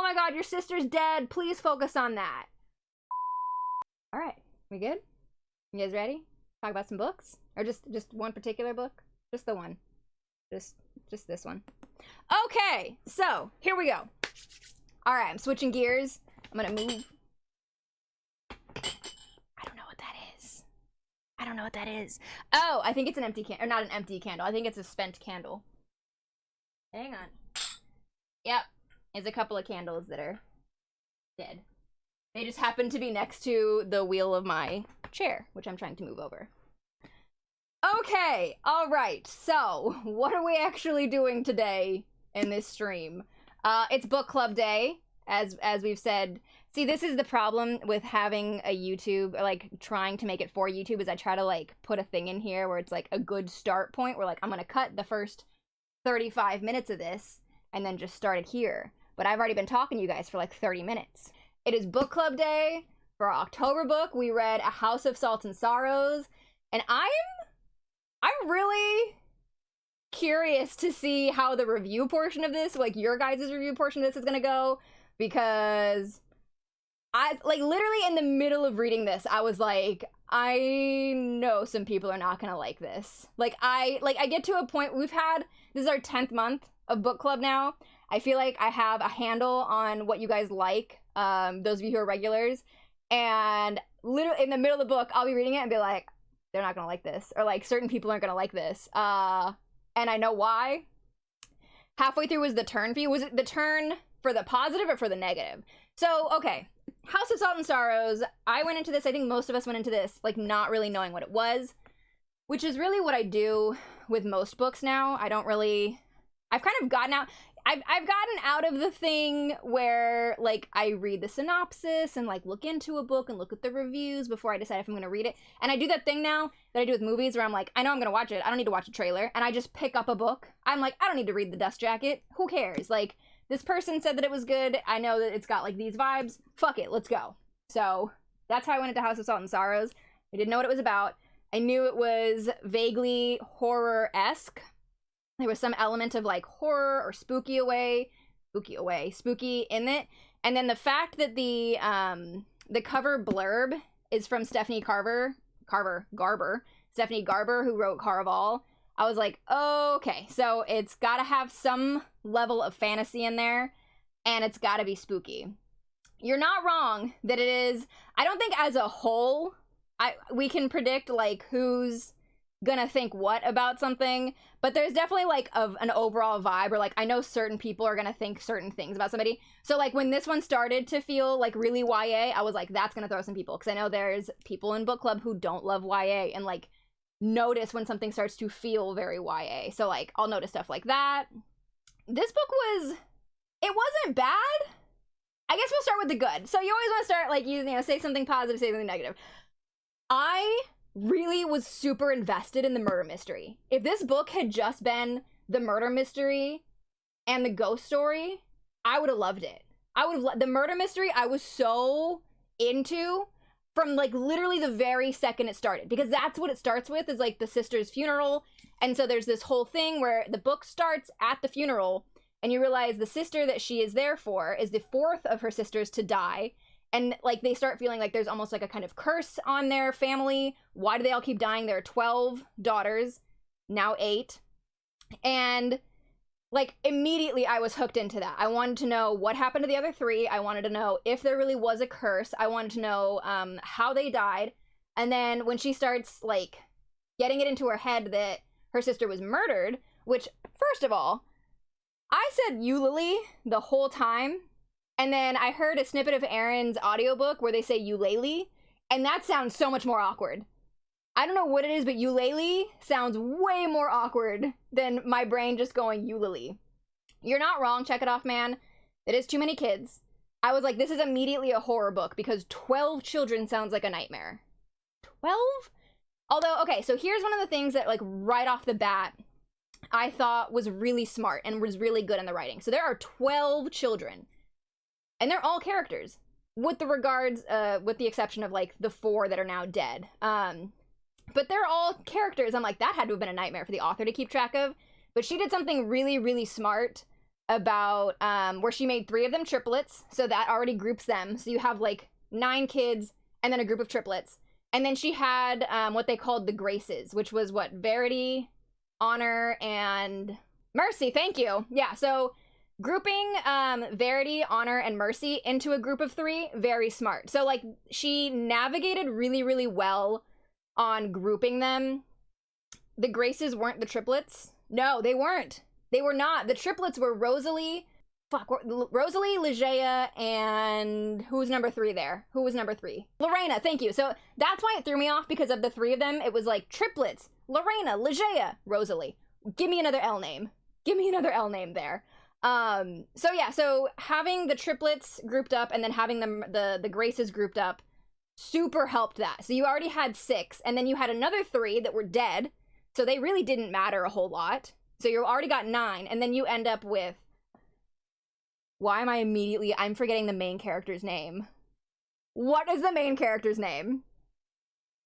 my god, your sister's dead. Please focus on that. All right, we good? You guys ready? Talk about some books? Or just one particular book? Just the one. Just this one. Okay, so here we go. All right, I'm switching gears. I'm gonna move. I don't know what that is. I don't know what that is. Oh, I think it's an empty candle, or not an empty candle. I think it's a spent candle. Hang on. Yep, it's a couple of candles that are dead. They just happen to be next to the wheel of my chair, which I'm trying to move over. Okay, all right. So, what are we actually doing today in this stream? It's book club day, as we've said. See, this is the problem with having a YouTube, or like trying to make it for YouTube, is I try to like put a thing in here where it's like a good start point where like I'm gonna cut the first 35 minutes of this and then just start it here. But I've already been talking to you guys for like 30 minutes. It is book club day for our October book. We read A House of Salt and Sorrows, and I'm really curious to see how the review portion of this, like your guys' review portion of this, is gonna go, because I, like, literally in the middle of reading this, I was like, I know some people are not gonna like this. Like, I get to a point, this is our 10th month of book club now. I feel like I have a handle on what you guys like, those of you who are regulars, and literally in the middle of the book, I'll be reading it and be like, they're not gonna like this, or like certain people aren't gonna like this, and I know why. Halfway through was the turn for you. Was it the turn for the positive or for the negative? So, okay, House of Salt and Sorrows, I went into this, I think most of us went into this, like, not really knowing what it was, which is really what I do with most books now. I've kind of gotten out, I've gotten out of the thing where, like, I read the synopsis and, like, look into a book and look at the reviews before I decide if I'm gonna read it. And I do that thing now that I do with movies where I'm like, I know I'm gonna watch it, I don't need to watch a trailer, and I just pick up a book. I'm like, I don't need to read the dust jacket, who cares? Like, this person said that it was good, I know that it's got, like, these vibes, fuck it, let's go. So, that's how I went into House of Salt and Sorrows. I didn't know what it was about. I knew it was vaguely horror-esque. There was some element of, like, horror or spooky in it. And then the fact that the cover blurb is from Stephanie Garber, who wrote Caraval, I was like, okay, so it's gotta have some level of fantasy in there, and it's gotta be spooky. You're not wrong that it is. I don't think as a whole, we can predict, like, who's gonna think what about something, but there's definitely, like, an overall vibe, or, like, I know certain people are gonna think certain things about somebody. So, like, when this one started to feel, like, really YA, I was like, that's gonna throw some people, because I know there's people in book club who don't love YA, and, like, notice when something starts to feel very YA. So, like, I'll notice stuff like that. This book it wasn't bad. I guess we'll start with the good. So you always want to start, like, you know, say something positive, say something negative. I really was super invested in the murder mystery. If this book had just been the murder mystery and the ghost story, I would have loved it. The murder mystery I was so into from, like, literally the very second it started, because that's what it starts with, is, like, the sister's funeral. And so there's this whole thing where the book starts at the funeral, and you realize the sister that she is there for is the fourth of her sisters to die. And, like, they start feeling like there's almost like a kind of curse on their family. Why do they all keep dying? There are 12 daughters, now 8. And, like, immediately I was hooked into that. I wanted to know what happened to the other 3. I wanted to know if there really was a curse. I wanted to know how they died. And then when she starts, like, getting it into her head that her sister was murdered, which, first of all, I said Eulalie the whole time. And then I heard a snippet of Erin's audiobook where they say Eulalie, and that sounds so much more awkward. I don't know what it is, but Eulalie sounds way more awkward than my brain just going Eulalie. You're not wrong, check it off, man. It is too many kids. I was like, this is immediately a horror book, because 12 children sounds like a nightmare. 12? Although, okay, so here's one of the things that, like, right off the bat, I thought was really smart and was really good in the writing. So there are 12 children. And they're all characters, with the exception of, like, the 4 that are now dead. But they're all characters. I'm like, that had to have been a nightmare for the author to keep track of. But she did something really, really smart about where she made 3 of them triplets, so that already groups them. So you have like 9 kids and then a group of triplets. And then she had what they called the Graces, which was what? Verity, Honor, and Mercy. Thank you. Yeah, so grouping Verity, Honor, and Mercy into a group of 3, very smart. So like she navigated really, really well on grouping them. The Graces weren't the triplets. No, they weren't. They were not. The triplets were Rosalie, Ligeia, and who was number 3 there? Who was number 3? Lorena, thank you. So that's why it threw me off, because of the 3 of them. It was like triplets, Lorena, Ligeia, Rosalie. Give me another L name. Give me another L name there. So yeah, so having the triplets grouped up and then having the Graces grouped up super helped that. So you already had 6, and then you had another 3 that were dead, so they really didn't matter a whole lot. So you already got 9, and then you end up with... Why am I immediately... I'm forgetting the main character's name. What is the main character's name?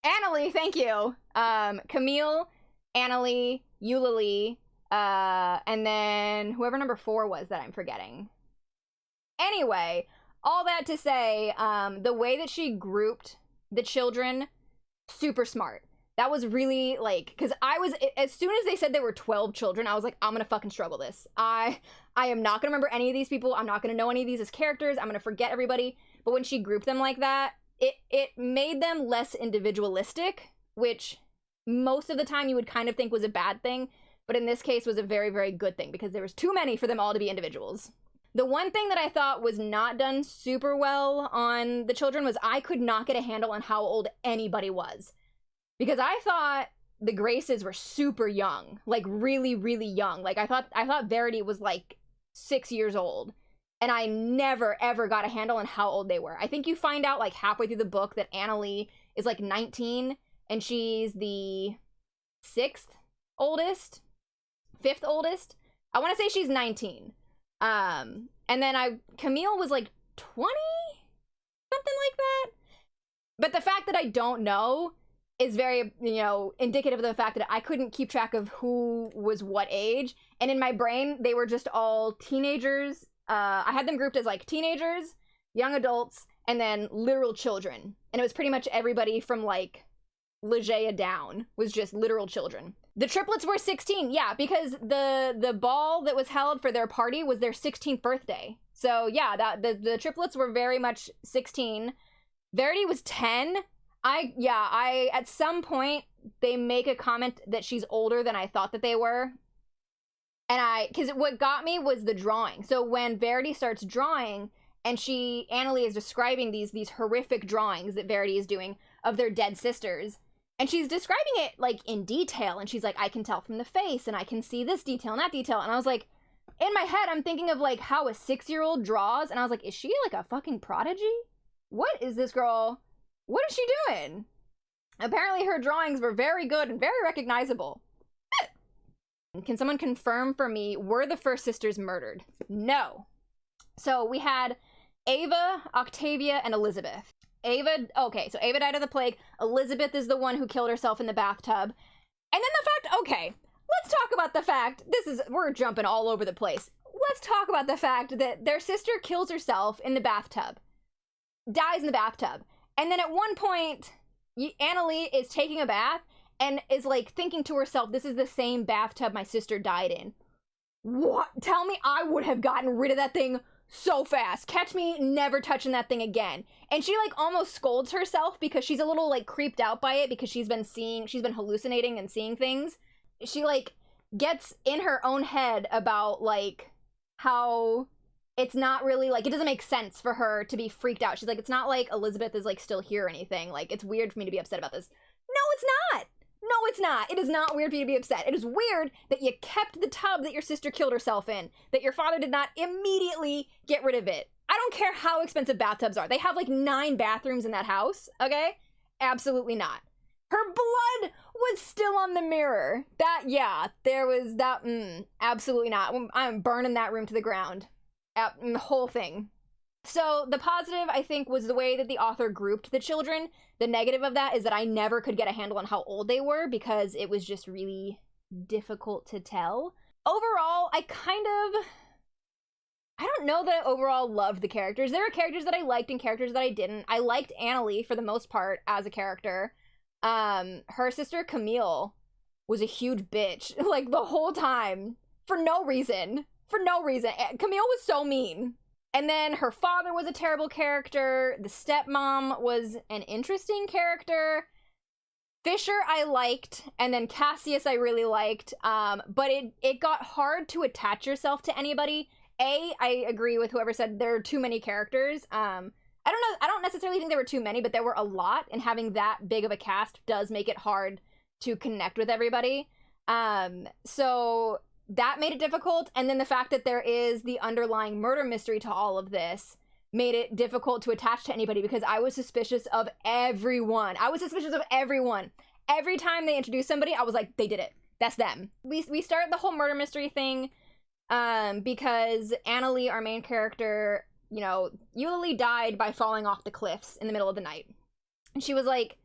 Annalie, thank you. Camille, Annalie, Eulalie, and then whoever number 4 was that I'm forgetting. Anyway, all that to say, the way that she grouped the children, super smart. That was really, like, because I was, as soon as they said there were 12 children, I was like, I'm gonna fucking struggle this. I am not gonna remember any of these people. I'm not gonna know any of these as characters. I'm gonna forget everybody. But when she grouped them like that, it made them less individualistic, which most of the time you would kind of think was a bad thing, but in this case was a very, very good thing, because there was too many for them all to be individuals. The one thing that I thought was not done super well on the children was I could not get a handle on how old anybody was. Because I thought the Graces were super young, like really, really young. Like I thought Verity was like 6 years old, and I never ever got a handle on how old they were. I think you find out like halfway through the book that Annalie is like 19, and she's the 6th oldest, 5th oldest. I want to say she's 19. And then Camille was like 20, something like that. But the fact that I don't know is very, indicative of the fact that I couldn't keep track of who was what age. And in my brain, they were just all teenagers. I had them grouped as like teenagers, young adults, and then literal children. And it was pretty much everybody from like Ligeia down was just literal children. The triplets were 16, yeah, because the ball that was held for their party was their 16th birthday. So yeah, the triplets were very much 16. Verity was 10. I at some point they make a comment that she's older than I thought that they were. And because what got me was the drawing. So when Verity starts drawing, and Annalie is describing these horrific drawings that Verity is doing of their dead sisters, and she's describing it like in detail, and she's like, I can tell from the face, and I can see this detail and that detail, and I was like, in my head, I'm thinking of like how a 6-year-old draws, and I was like, is she like a fucking prodigy? What is this girl? What is she doing? Apparently her drawings were very good and very recognizable. Can someone confirm for me, were the first sisters murdered? No. So we had Ava, Octavia, and Elizabeth. Okay, so Ava died of the plague. Elizabeth is the one who killed herself in the bathtub. And then the fact, okay, let's talk about the fact, we're jumping all over the place. Let's talk about the fact that their sister kills herself in the bathtub. Dies in the bathtub. And then at one point, Annalie is taking a bath and is like thinking to herself, this is the same bathtub my sister died in. What? Tell me I would have gotten rid of that thing so fast. Catch me never touching that thing again. And she like almost scolds herself because she's a little like creeped out by it, because she's been hallucinating and seeing things. She like gets in her own head about like how it's not really like, it doesn't make sense for her to be freaked out. She's like, it's not like Elizabeth is like still here or anything. Like, it's weird for me to be upset about this. No, it's not. No, it's not. It is not weird for you to be upset. It is weird that you kept the tub that your sister killed herself in, that your father did not immediately get rid of it. I don't care how expensive bathtubs are. They have like 9 bathrooms in that house, okay? Absolutely not. Her blood was still on the mirror. Absolutely not. I'm burning that room to the ground. The whole thing. So the positive, I think, was the way that the author grouped the children. The negative of that is that I never could get a handle on how old they were, because it was just really difficult to tell. Overall, I kind of I don't know that I overall loved the characters. There were characters that I liked and characters that I didn't. I liked Annalie for the most part as a character. Her sister Camille was a huge bitch, like, the whole time. For no reason. For no reason. Camille was so mean. And then her father was a terrible character. The stepmom was an interesting character. Fisher I liked, and then Cassius I really liked. But it got hard to attach yourself to anybody. I agree with whoever said there are too many characters. I don't know. I don't necessarily think there were too many, but there were a lot, and having that big of a cast does make it hard to connect with everybody. So that made it difficult, and then the fact that there is the underlying murder mystery to all of this made it difficult to attach to anybody, because I was suspicious of everyone. I was suspicious of everyone. Every time they introduced somebody, I was like, they did it. That's them. We started the whole murder mystery thing because Annalie, our main character, you know, Eulalie died by falling off the cliffs in the middle of the night. And she was like,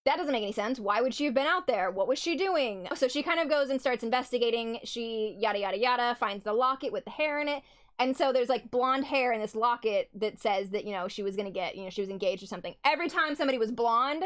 that doesn't make any sense. Why would she have been out there? What was she doing? So she kind of goes and starts investigating. She yada yada yada, finds the locket with the hair in it. And so there's like blonde hair in this locket that says that, you know, she was gonna get, you know, she was engaged or something. Every time somebody was blonde,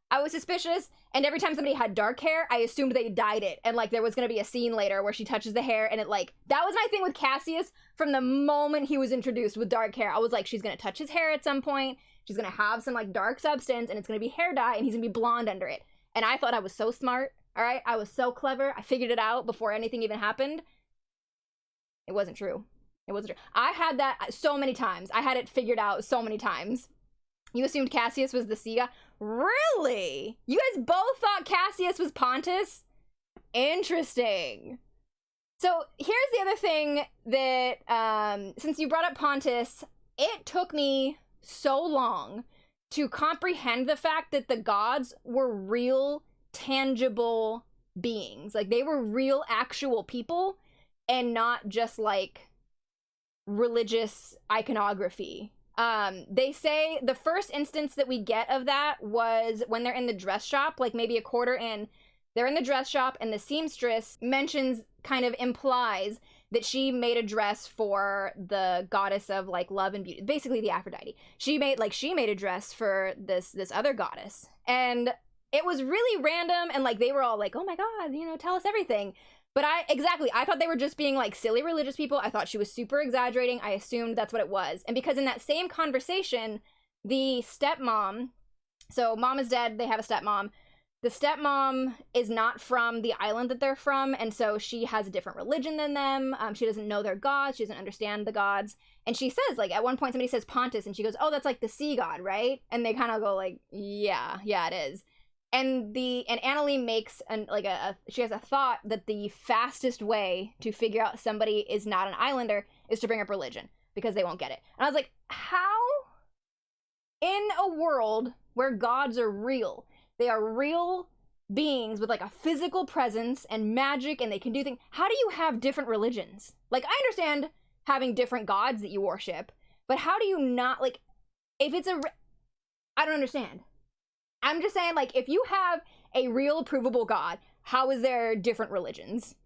I was suspicious. And every time somebody had dark hair, I assumed they dyed it. And like there was gonna be a scene later where she touches the hair and it like, that was my thing with Cassius from the moment he was introduced with dark hair. I was like, she's gonna touch his hair at some point. She's gonna have some like dark substance and it's gonna be hair dye and he's gonna be blonde under it. And I thought I was so smart, all right? I was so clever. I figured it out before anything even happened. It wasn't true. It wasn't true. I had that so many times. I had it figured out so many times. You assumed Cassius was the sea guy? Really? You guys both thought Cassius was Pontus? Interesting. So here's the other thing that, since you brought up Pontus, it took me so long to comprehend the fact that the gods were real, tangible beings. Like, they were real, actual people, and not just, like, religious iconography. They say the first instance that we get of that was when they're in the dress shop, like maybe a quarter in. They're in the dress shop, and the seamstress mentions, kind of implies, that she made a dress for the goddess of like love and beauty, basically the Aphrodite. She made a dress for this other goddess, and it was really random, and like they were all like, oh my god, you know, tell us everything. But I thought they were just being like silly religious people. I thought she was super exaggerating. I assumed that's what it was. And because in that same conversation, the stepmom, so mom is dead, they have a stepmom. The stepmom is not from the island that they're from, and so she has a different religion than them. She doesn't know their gods. She doesn't understand the gods. And she says, like, at one point somebody says Pontus, and she goes, oh, that's like the sea god, right? And they kind of go like, yeah, it is. And Annalie makes she has a thought that the fastest way to figure out somebody is not an islander is to bring up religion, because they won't get it. And I was like, how in a world where gods are real, they are real beings with like a physical presence and magic, and they can do things, how do you have different religions? Like, I understand having different gods that you worship, but how do you not, like, if it's I don't understand. I'm just saying, like, if you have a real provable god, how is there different religions?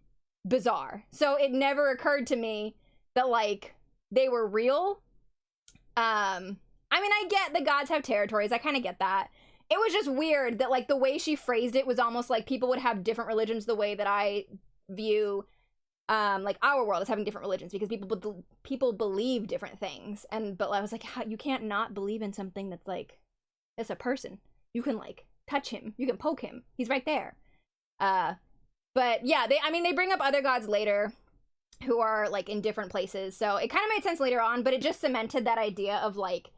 Bizarre. So it never occurred to me that, like, they were real. I mean, I get the gods have territories. I kind of get that. It was just weird that, like, the way she phrased it was almost like people would have different religions the way that I view, like, our world as having different religions, because people believe different things. But I was like, you can't not believe in something that's, like, it's a person. You can, like, touch him. You can poke him. He's right there. But yeah, they bring up other gods later who are, like, in different places. So it kind of made sense later on, but it just cemented that idea of, like,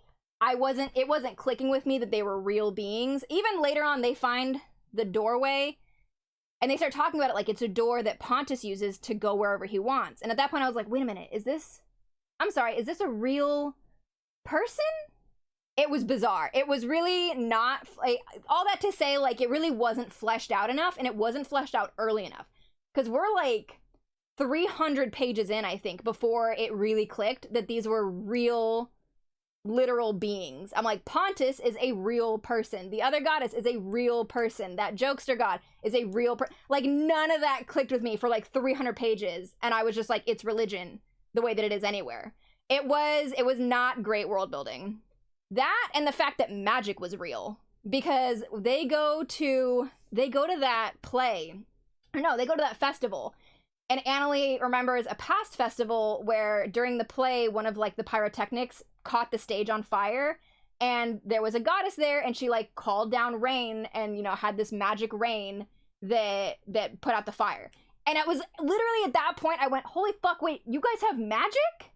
it wasn't clicking with me that they were real beings. Even later on, they find the doorway and they start talking about it like it's a door that Pontus uses to go wherever he wants. And at that point, I was like, wait a minute, is this a real person? It was bizarre. It was really not, like, all that to say, like, it really wasn't fleshed out enough, and it wasn't fleshed out early enough. Because we're, like, 300 pages in, I think, before it really clicked that these were real, literal beings. I'm like, Pontus is a real person. The other goddess is a real person. That jokester god is a real person. Like, none of that clicked with me for, like, 300 pages, and I was just like, it's religion, the way that it is anywhere. It was not great world building. That and the fact that magic was real, because they go to that play, or no, they go to that festival, and Annalie remembers a past festival where during the play one of like the pyrotechnics caught the stage on fire, and there was a goddess there, and she like called down rain and, you know, had this magic rain that put out the fire. And it was literally at that point I went, holy fuck, wait, you guys have magic?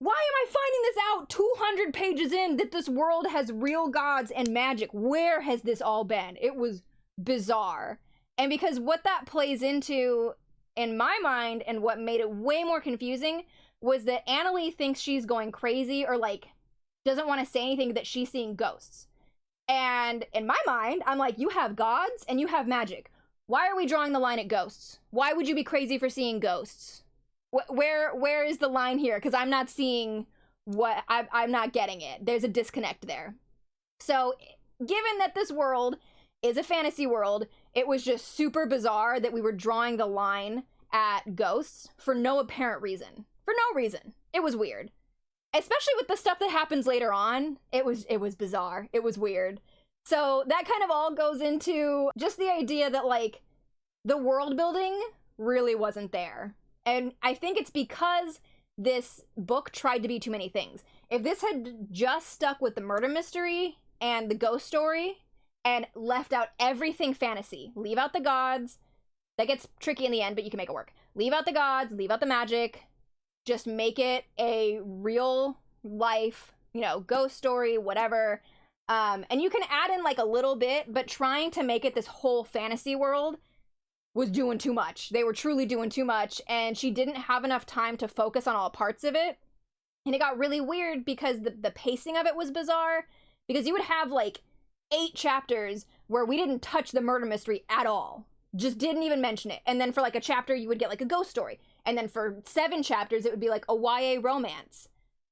Why am I finding this out 200 pages in that this world has real gods and magic? Where has this all been? It was bizarre. And because what that plays into, in my mind, and what made it way more confusing, was that Annalie thinks she's going crazy, or like doesn't want to say anything, that she's seeing ghosts. And in my mind, I'm like, you have gods and you have magic. Why are we drawing the line at ghosts? Why would you be crazy for seeing ghosts? Where is the line here? Because I'm not seeing what, I'm not getting it. There's a disconnect there. So given that this world is a fantasy world, it was just super bizarre that we were drawing the line at ghosts for no apparent reason. For no reason. It was weird. Especially with the stuff that happens later on. It was bizarre. It was weird. So that kind of all goes into just the idea that like the world building really wasn't there. And I think it's because this book tried to be too many things. If this had just stuck with the murder mystery and the ghost story and left out everything fantasy, leave out the gods, that gets tricky in the end, but you can make it work. Leave out the gods, leave out the magic, just make it a real life, you know, ghost story, whatever. And you can add in like a little bit, but trying to make it this whole fantasy world was doing too much. They were truly doing too much, and she didn't have enough time to focus on all parts of it. And it got really weird because the pacing of it was bizarre, because you would have like 8 chapters where we didn't touch the murder mystery at all. Just didn't even mention it. And then for like a chapter, you would get like a ghost story. And then for 7 chapters, it would be like a YA romance.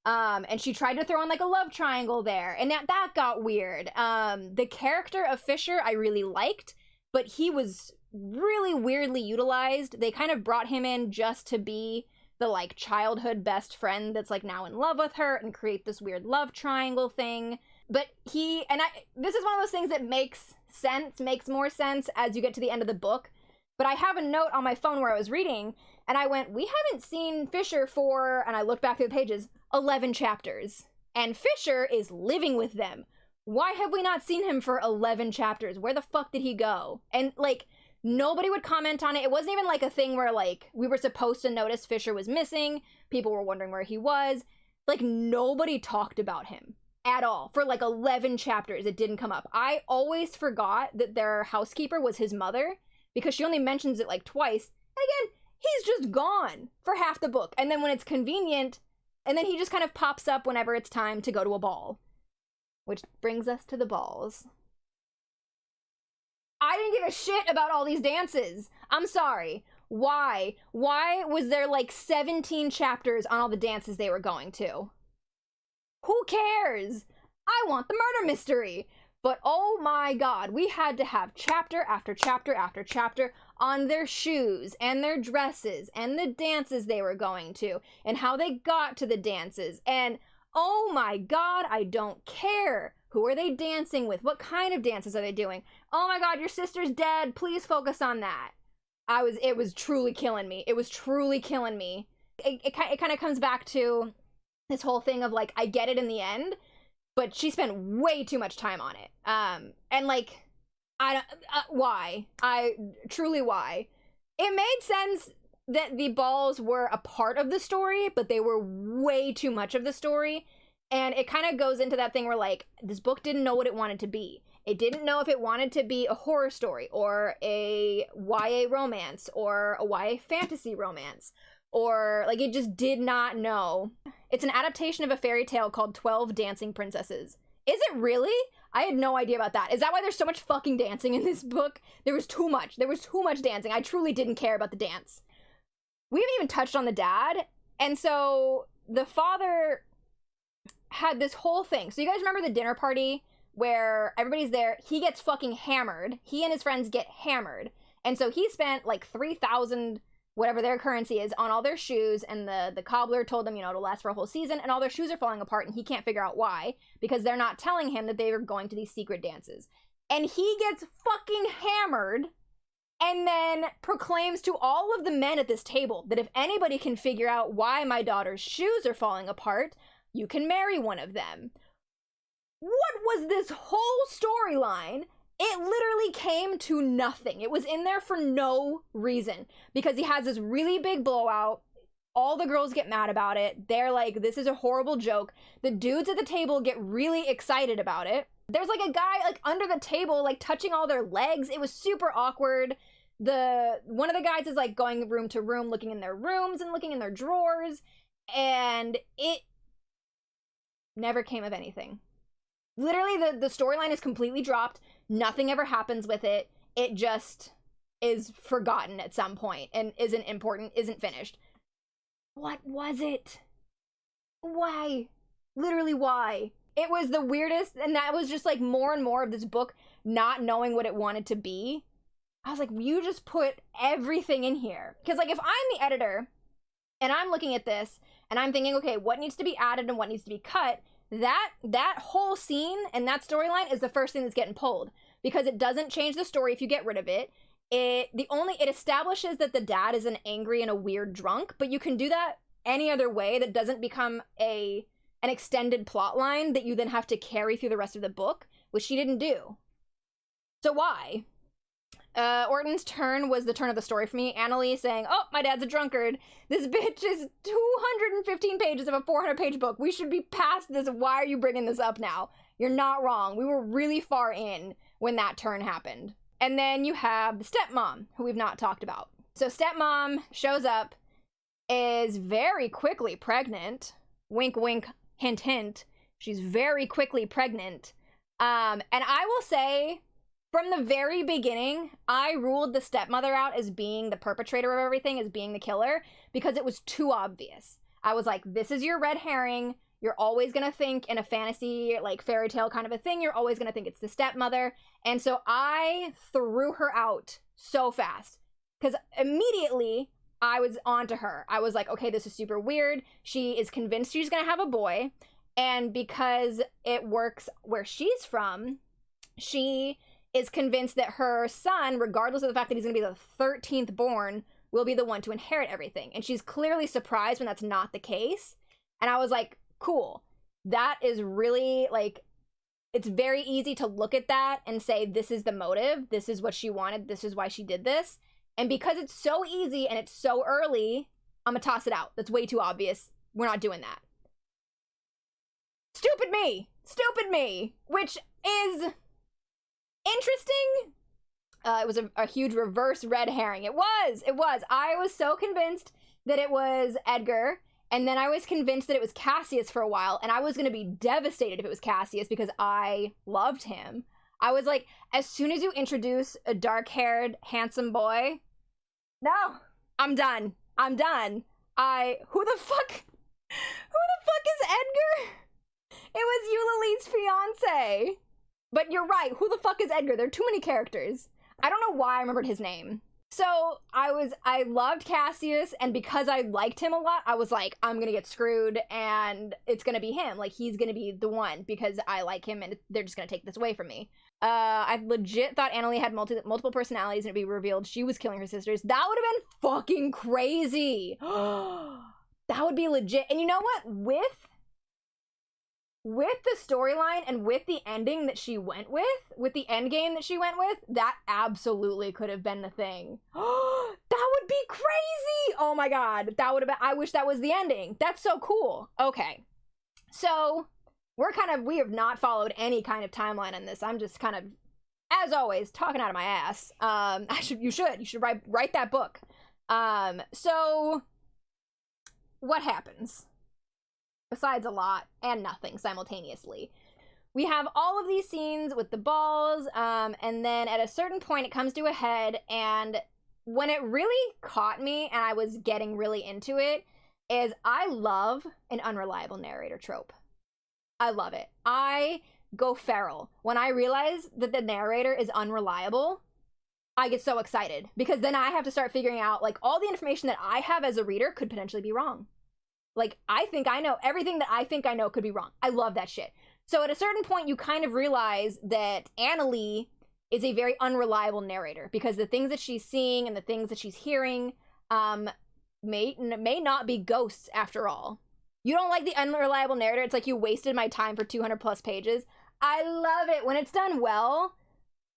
And she tried to throw in like a love triangle there, and that got weird. The character of Fisher I really liked, but he was really weirdly utilized. They kind of brought him in just to be the like childhood best friend that's like now in love with her and create this weird love triangle thing. But this is one of those things that makes more sense as you get to the end of the book. But I have a note on my phone where I was reading, and I went, we haven't seen Fisher for, and I looked back through the pages, 11 chapters. And Fisher is living with them. Why have we not seen him for 11 chapters? Where the fuck did he go? And like, nobody would comment on it. It wasn't even like a thing where like we were supposed to notice Fisher was missing. People were wondering where he was. Like, nobody talked about him at all. For like 11 chapters, it didn't come up. I always forgot that their housekeeper was his mother, because she only mentions it like twice. And again, he's just gone for half the book. And then when it's convenient, and then he just kind of pops up whenever it's time to go to a ball. Which brings us to the balls. I didn't give a shit about all these dances. I'm sorry. Why? Why was there like 17 chapters on all the dances they were going to? Who cares? I want the murder mystery. But oh my god, we had to have chapter after chapter after chapter on their shoes and their dresses and the dances they were going to and how they got to the dances. And oh my god, I don't care. Who are they dancing with? What kind of dances are they doing? Oh my god, your sister's dead. Please focus on that. It was truly killing me. It was truly killing me. It kind of comes back to this whole thing of like, I get it in the end, but she spent way too much time on it. And like, I don't, why? Why? It made sense that the balls were a part of the story, but they were way too much of the story. And it kind of goes into that thing where like, this book didn't know what it wanted to be. It didn't know if it wanted to be a horror story or a YA romance or a YA fantasy romance, or like, it just did not know. It's an adaptation of a fairy tale called 12 Dancing Princesses. Is it really? I had no idea about that. Is that why there's so much fucking dancing in this book? There was too much. There was too much dancing. I truly didn't care about the dance. We haven't even touched on the dad. And so the father had this whole thing. So you guys remember the dinner party where everybody's there? He gets fucking hammered. He and his friends get hammered. And so he spent like $3,000 whatever their currency is, on all their shoes, and the cobbler told them, it'll last for a whole season, and all their shoes are falling apart, and he can't figure out why, because they're not telling him that they are going to these secret dances. And he gets fucking hammered, and then proclaims to all of the men at this table that if anybody can figure out why my daughter's shoes are falling apart, you can marry one of them. What was this whole storyline? It literally came to nothing. It was in there for no reason, because he has this really big blowout. All the girls get mad about it. They're like, this is a horrible joke. The dudes at the table get really excited about it. There's like a guy like under the table, like touching all their legs. It was super awkward. One of the guys is like going room to room, looking in their rooms and looking in their drawers, and it never came of anything. Literally, the storyline is completely dropped. Nothing ever happens with it. It just is forgotten at some point and isn't important, isn't finished. What was it? Why? Literally, why? It was the weirdest, and that was just like more and more of this book not knowing what it wanted to be. I was like, you just put everything in here. Because like, if I'm the editor and I'm looking at this and I'm thinking, okay, what needs to be added and what needs to be cut, that whole scene and that storyline is the first thing that's getting pulled, because it doesn't change the story if you get rid of it. It establishes that the dad is an angry and a weird drunk, but you can do that any other way that doesn't become an extended plot line that you then have to carry through the rest of the book, which she didn't do. So why? Orton's turn was the turn of the story for me. Annalise saying, oh, my dad's a drunkard. This bitch is 215 pages of a 400-page book. We should be past this. Why are you bringing this up now? You're not wrong. We were really far in when that turn happened. And then you have the stepmom, who we've not talked about. So stepmom shows up, is very quickly pregnant. Wink, wink, hint, hint. She's very quickly pregnant. And I will say, from the very beginning, I ruled the stepmother out as being the perpetrator of everything, as being the killer, because it was too obvious. I was like, this is your red herring. You're always going to think in a fantasy, like fairy tale kind of a thing, you're always going to think it's the stepmother. And so I threw her out so fast, because immediately I was onto her. I was like, okay, this is super weird. She is convinced she's going to have a boy. And because it works where she's from, she is convinced that her son, regardless of the fact that he's going to be the 13th born, will be the one to inherit everything. And she's clearly surprised when that's not the case. And I was like, cool. That is really, like, it's very easy to look at that and say, this is the motive. This is what she wanted. This is why she did this. And because it's so easy and it's so early, I'm going to toss it out. That's way too obvious. We're not doing that. Stupid me. Stupid me. Which is interesting. It was a huge reverse red herring. It was. I was so convinced that it was Edgar, and then I was convinced that it was Cassius for a while, and I was going to be devastated if it was Cassius because I loved him. I was like, as soon as you introduce a dark-haired, handsome boy, no, I'm done. Who the fuck is Edgar? It was Eulalie's fiance. But you're right. Who the fuck is Edgar? There are too many characters. I don't know why I remembered his name. So I loved Cassius, and because I liked him a lot, I was like, I'm gonna get screwed, and it's gonna be him. Like, he's gonna be the one because I like him, and they're just gonna take this away from me. I legit thought Annalie had multiple personalities, and it'd be revealed she was killing her sisters. That would have been fucking crazy. That would be legit. And you know what? With the storyline and with the ending that she went with the end game that she went with, that absolutely could have been the thing. That would be crazy! Oh my god, that would have been, I wish that was the ending. That's so cool. Okay. So, we have not followed any kind of timeline on this. I'm just kind of, as always, talking out of my ass. You should write that book. So, what happens? Besides a lot and nothing simultaneously. We have all of these scenes with the balls, and then at a certain point it comes to a head, and when it really caught me and I was getting really into it, is I love an unreliable narrator trope. I love it. I go feral. When I realize that the narrator is unreliable, I get so excited because then I have to start figuring out, like, all the information that I have as a reader could potentially be wrong. Like, I think I know everything that I think I know could be wrong. I love that shit. So at a certain point, you kind of realize that Annalee is a very unreliable narrator because the things that she's seeing and the things that she's hearing may not be ghosts after all. You don't like the unreliable narrator? It's like you wasted my time for 200 plus pages. I love it when it's done well.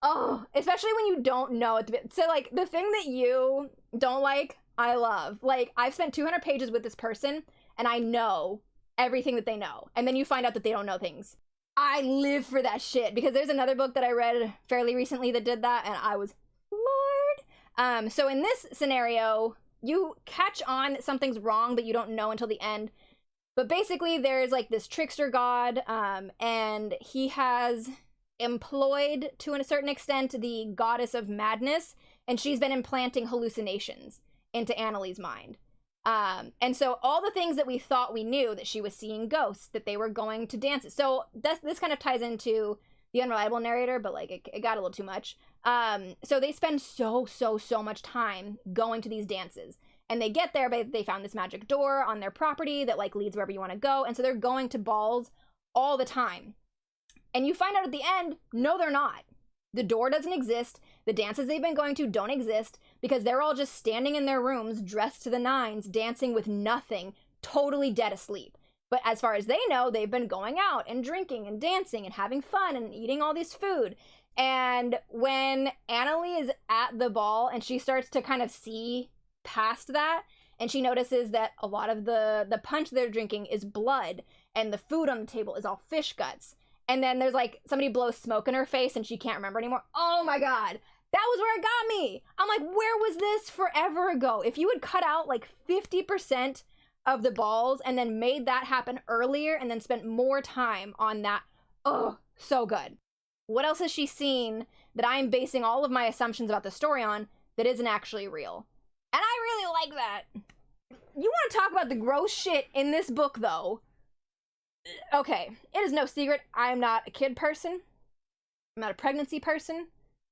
Oh, especially when you don't know it. So, like, the thing that you don't like, I love. Like, I've spent 200 pages with this person, and I know everything that they know. And then you find out that they don't know things. I live for that shit, because there's another book that I read fairly recently that did that, and I was floored. So in this scenario, you catch on that something's wrong, but you don't know until the end. But basically, there's, like, this trickster god, and he has employed, to a certain extent, the goddess of madness, and she's been implanting hallucinations into Annalee's mind. And so all the things that we thought we knew, that she was seeing ghosts, that they were going to dances. So this kind of ties into the unreliable narrator, but, like, it got a little too much. So they spend so much time going to these dances. And they get there, but they found this magic door on their property that, like, leads wherever you want to go. And so they're going to balls all the time. And you find out at the end, no, they're not. The door doesn't exist. The dances they've been going to don't exist because they're all just standing in their rooms, dressed to the nines, dancing with nothing, totally dead asleep. But as far as they know, they've been going out and drinking and dancing and having fun and eating all this food. And when Annalee is at the ball and she starts to kind of see past that, and she notices that a lot of the punch they're drinking is blood, and the food on the table is all fish guts. And then there's, like, somebody blows smoke in her face and she can't remember anymore. Oh my god, that was where it got me. I'm like, where was this forever ago? If you had cut out, like, 50% of the balls and then made that happen earlier and then spent more time on that, oh, so good. What else has she seen that I'm basing all of my assumptions about the story on that isn't actually real? And I really like that. You want to talk about the gross shit in this book, though? Okay, it is no secret, I am not a kid person. I'm not a pregnancy person.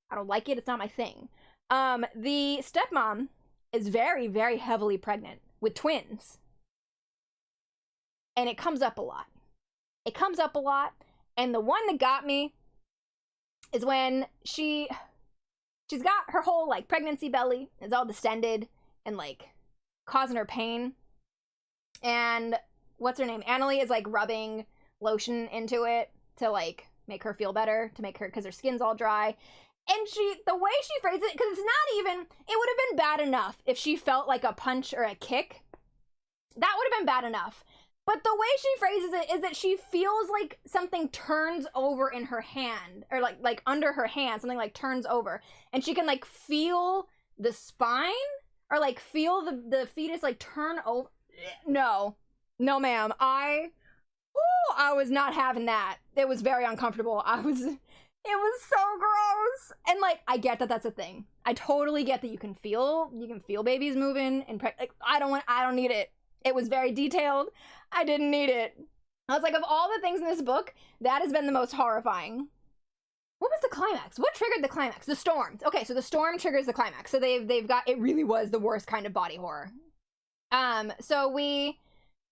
I don't like it, it's not my thing. The stepmom is very, very heavily pregnant with twins. And it comes up a lot. It comes up a lot, and the one that got me is when she's got her whole, like, pregnancy belly, it's all distended and, like, causing her pain. And what's her name? Annalee is, like, rubbing lotion into it to, like, make her feel better, to make her, because her skin's all dry. And the way she phrases it, because it's not even, it would have been bad enough if she felt like a punch or a kick. That would have been bad enough. But the way she phrases it is that she feels like something turns over in her hand, or like under her hand, something, like, turns over. And she can, like, feel the spine, or, like, feel the fetus, like, turn over. No, ma'am. I was not having that. It was very uncomfortable. It was so gross. And, like, I get that that's a thing. I totally get that you can feel babies moving and like, I don't need it. It was very detailed. I didn't need it. I was like, of all the things in this book, that has been the most horrifying. What was the climax? What triggered the climax? The storm. Okay, so the storm triggers the climax. So they've got, it really was the worst kind of body horror. So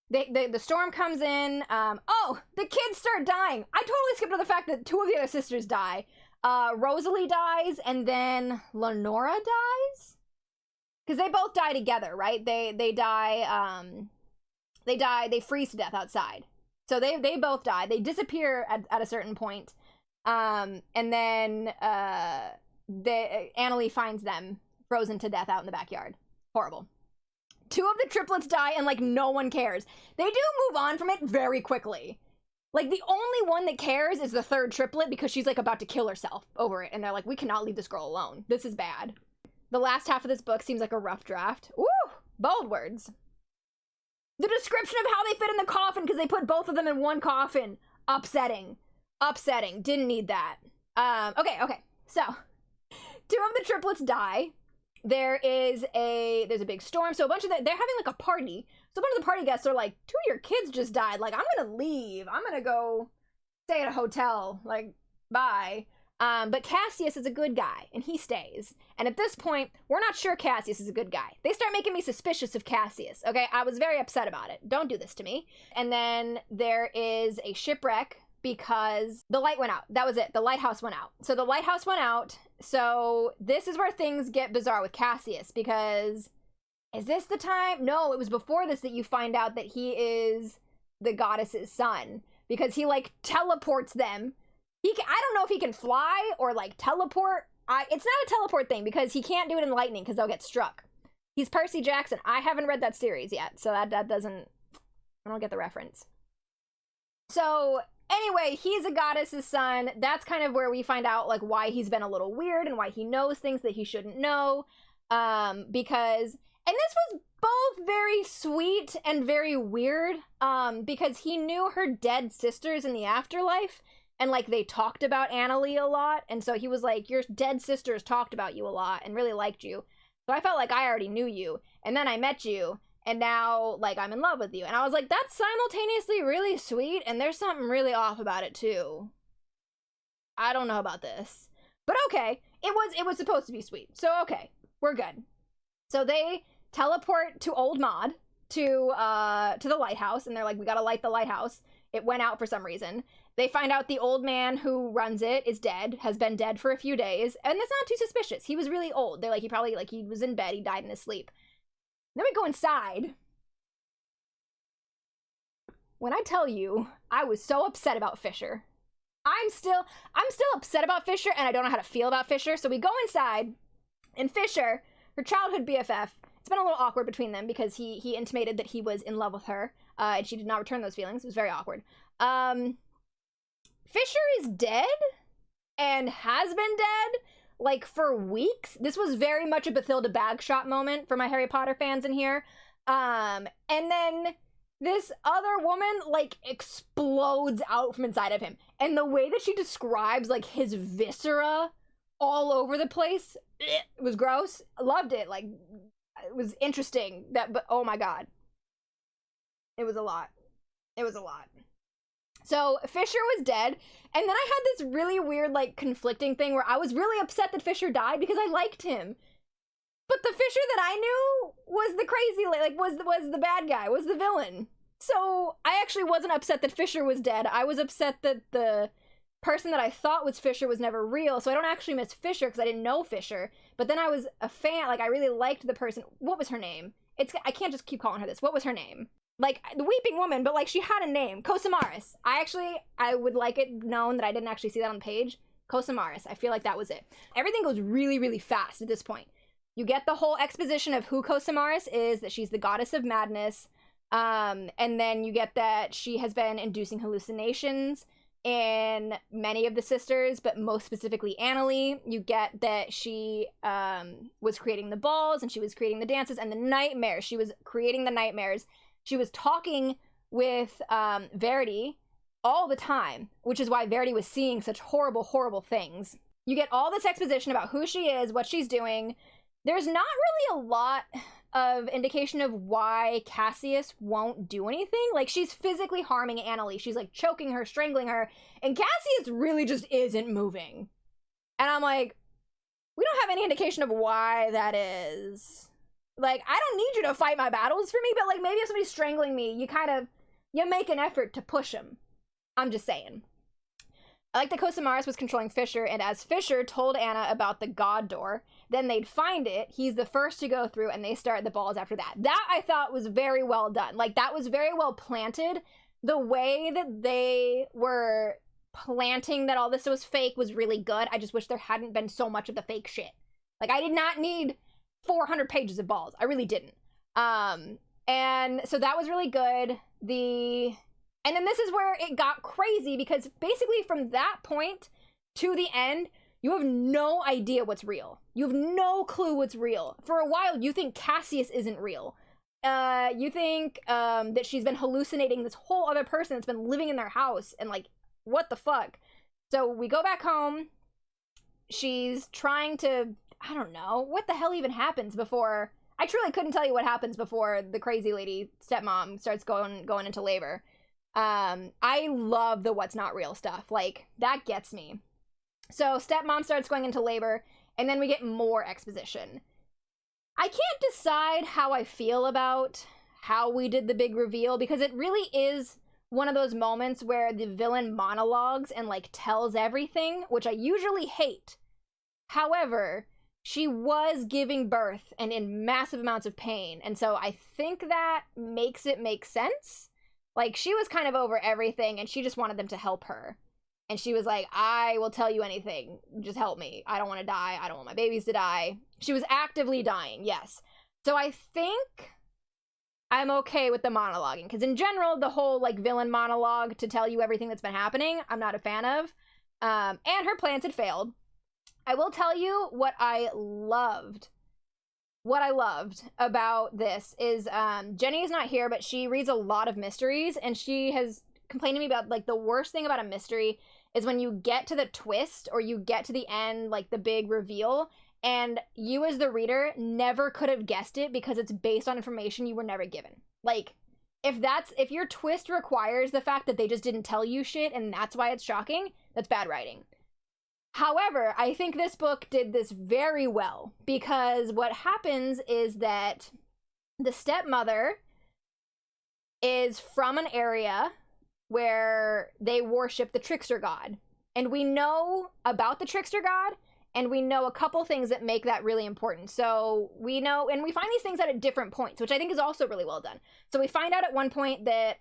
the storm comes in. Oh, the kids start dying. I totally skipped over the fact that two of the other sisters die. Rosalie dies, and then Lenora dies? Because they both die together, right? They die, they freeze to death outside. So they both die. They disappear at a certain point. And then Annalee finds them frozen to death out in the backyard. Horrible. Two of the triplets die, and, like, no one cares. They do move on from it very quickly. Like, the only one that cares is the third triplet, because she's, like, about to kill herself over it. And they're like, we cannot leave this girl alone. This is bad. The last half of this book seems like a rough draft. Ooh, bold words. The description of how they fit in the coffin, because they put both of them in one coffin. Upsetting. Didn't need that. Okay. So, two of the triplets die. There's a big storm. So they're having, like, a party. So a bunch of the party guests are like, two of your kids just died. Like, I'm gonna leave. I'm gonna go stay at a hotel. Like, bye. But Cassius is a good guy, and he stays. And at this point, we're not sure Cassius is a good guy. They start making me suspicious of Cassius, okay? I was very upset about it. Don't do this to me. And then there is a shipwreck because the light went out. That was it. The lighthouse went out. So the lighthouse went out. So this is where things get bizarre with Cassius, because is this the time? No, it was before this that you find out that he is the goddess's son, because he, like, teleports them. I don't know if he can fly or, like, teleport. It's not a teleport thing, because he can't do it in lightning, because they'll get struck. He's Percy Jackson. I haven't read that series yet, so that doesn't... I don't get the reference. So, anyway, he's a goddess's son. That's kind of where we find out, like, why he's been a little weird and why he knows things that he shouldn't know. Because... And this was both very sweet and very weird, because he knew her dead sisters in the afterlife, and, like, they talked about Annalie a lot, and so he was like, your dead sisters talked about you a lot and really liked you. So I felt like I already knew you, and then I met you, and now, like, I'm in love with you. And I was like, that's simultaneously really sweet, and there's something really off about it, too. I don't know about this. But okay, it was supposed to be sweet, so okay, we're good. So they teleport to Old Maud, to the lighthouse, and they're like, we gotta light the lighthouse. It went out for some reason. They find out the old man who runs it is dead, has been dead for a few days, and that's not too suspicious. He was really old. They're like, he probably, like, he was in bed, he died in his sleep. Then we go inside. When I tell you, I was so upset about Fisher. I'm still upset about Fisher, and I don't know how to feel about Fisher, so we go inside, and Fisher, her childhood BFF, it's been a little awkward between them because he intimated that he was in love with her, and she did not return those feelings. It was very awkward. Fisher is dead and has been dead, like, for weeks. This was very much a Bathilda Bagshot moment for my Harry Potter fans in here. And then this other woman, like, explodes out from inside of him. And the way that she describes, like, his viscera all over the place, it was gross. I loved it. Like, it was interesting. But oh my god. It was a lot. It was a lot. So Fisher was dead, and then I had this really weird, like, conflicting thing where I was really upset that Fisher died because I liked him. But the Fisher that I knew was the crazy, like, was the bad guy, was the villain. So I actually wasn't upset that Fisher was dead. I was upset that the person that I thought was Fisher was never real, so I don't actually miss Fisher because I didn't know Fisher. But then I was a fan, like, I really liked the person. What was her name? I can't just keep calling her this. What was her name? Like, the Weeping Woman, but, like, she had a name. Kosamaris. I would like it known that I didn't actually see that on the page. Kosamaris. I feel like that was it. Everything goes really, really fast at this point. You get the whole exposition of who Kosamaris is, that she's the goddess of madness, and then you get that she has been inducing hallucinations in many of the sisters, but most specifically Annalie. You get that she was creating the balls, and she was creating the dances, and the nightmares. She was creating the nightmares. She was talking with Verity all the time, which is why Verity was seeing such horrible, horrible things. You get all this exposition about who she is, what she's doing. There's not really a lot of indication of why Cassius won't do anything. Like, she's physically harming Annalie. She's, like, choking her, strangling her, and Cassius really just isn't moving. And I'm like, we don't have any indication of why that is. Like, I don't need you to fight my battles for me, but, like, maybe if somebody's strangling me, you make an effort to push him. I'm just saying. I like that Kosamaris was controlling Fisher, and as Fisher told Anna about the God Door, then they'd find it, he's the first to go through, and they start the balls after that. That, I thought, was very well done. Like, that was very well planted. The way that they were planting that all this was fake was really good. I just wish there hadn't been so much of the fake shit. Like, I did not need 400 pages of balls. I really didn't. And so that was really good. And then this is where it got crazy, because basically from that point to the end, you have no idea what's real. You have no clue what's real. For a while, you think Cassius isn't real. You think that she's been hallucinating this whole other person that's been living in their house, and, like, what the fuck? So we go back home. She's trying to, I don't know, what the hell even happens before... I truly couldn't tell you what happens before the crazy lady stepmom starts going into labor. I love the what's not real stuff. Like, that gets me. So stepmom starts going into labor, and then we get more exposition. I can't decide how I feel about how we did the big reveal, because it really is one of those moments where the villain monologues and like tells everything, which I usually hate. However, she was giving birth and in massive amounts of pain, and so I think that makes it make sense. Like, she was kind of over everything, and she just wanted them to help her. And she was like, I will tell you anything. Just help me. I don't want to die. I don't want my babies to die. She was actively dying, yes. So I think I'm okay with the monologuing. Because in general, the whole, like, villain monologue to tell you everything that's been happening, I'm not a fan of. And her plans had failed. I will tell you what I loved. What I loved about this is Jenny is not here, but she reads a lot of mysteries, and she has complained to me about, like, the worst thing about a mystery is when you get to the twist or you get to the end, like the big reveal, and you as the reader never could have guessed it because it's based on information you were never given. Like, if your twist requires the fact that they just didn't tell you shit and that's why it's shocking, that's bad writing. However, I think this book did this very well, because what happens is that the stepmother is from an area where they worship the trickster god. And we know about the trickster god, and we know a couple things that make that really important. So we know, and we find these things at different points, which I think is also really well done. So we find out at one point that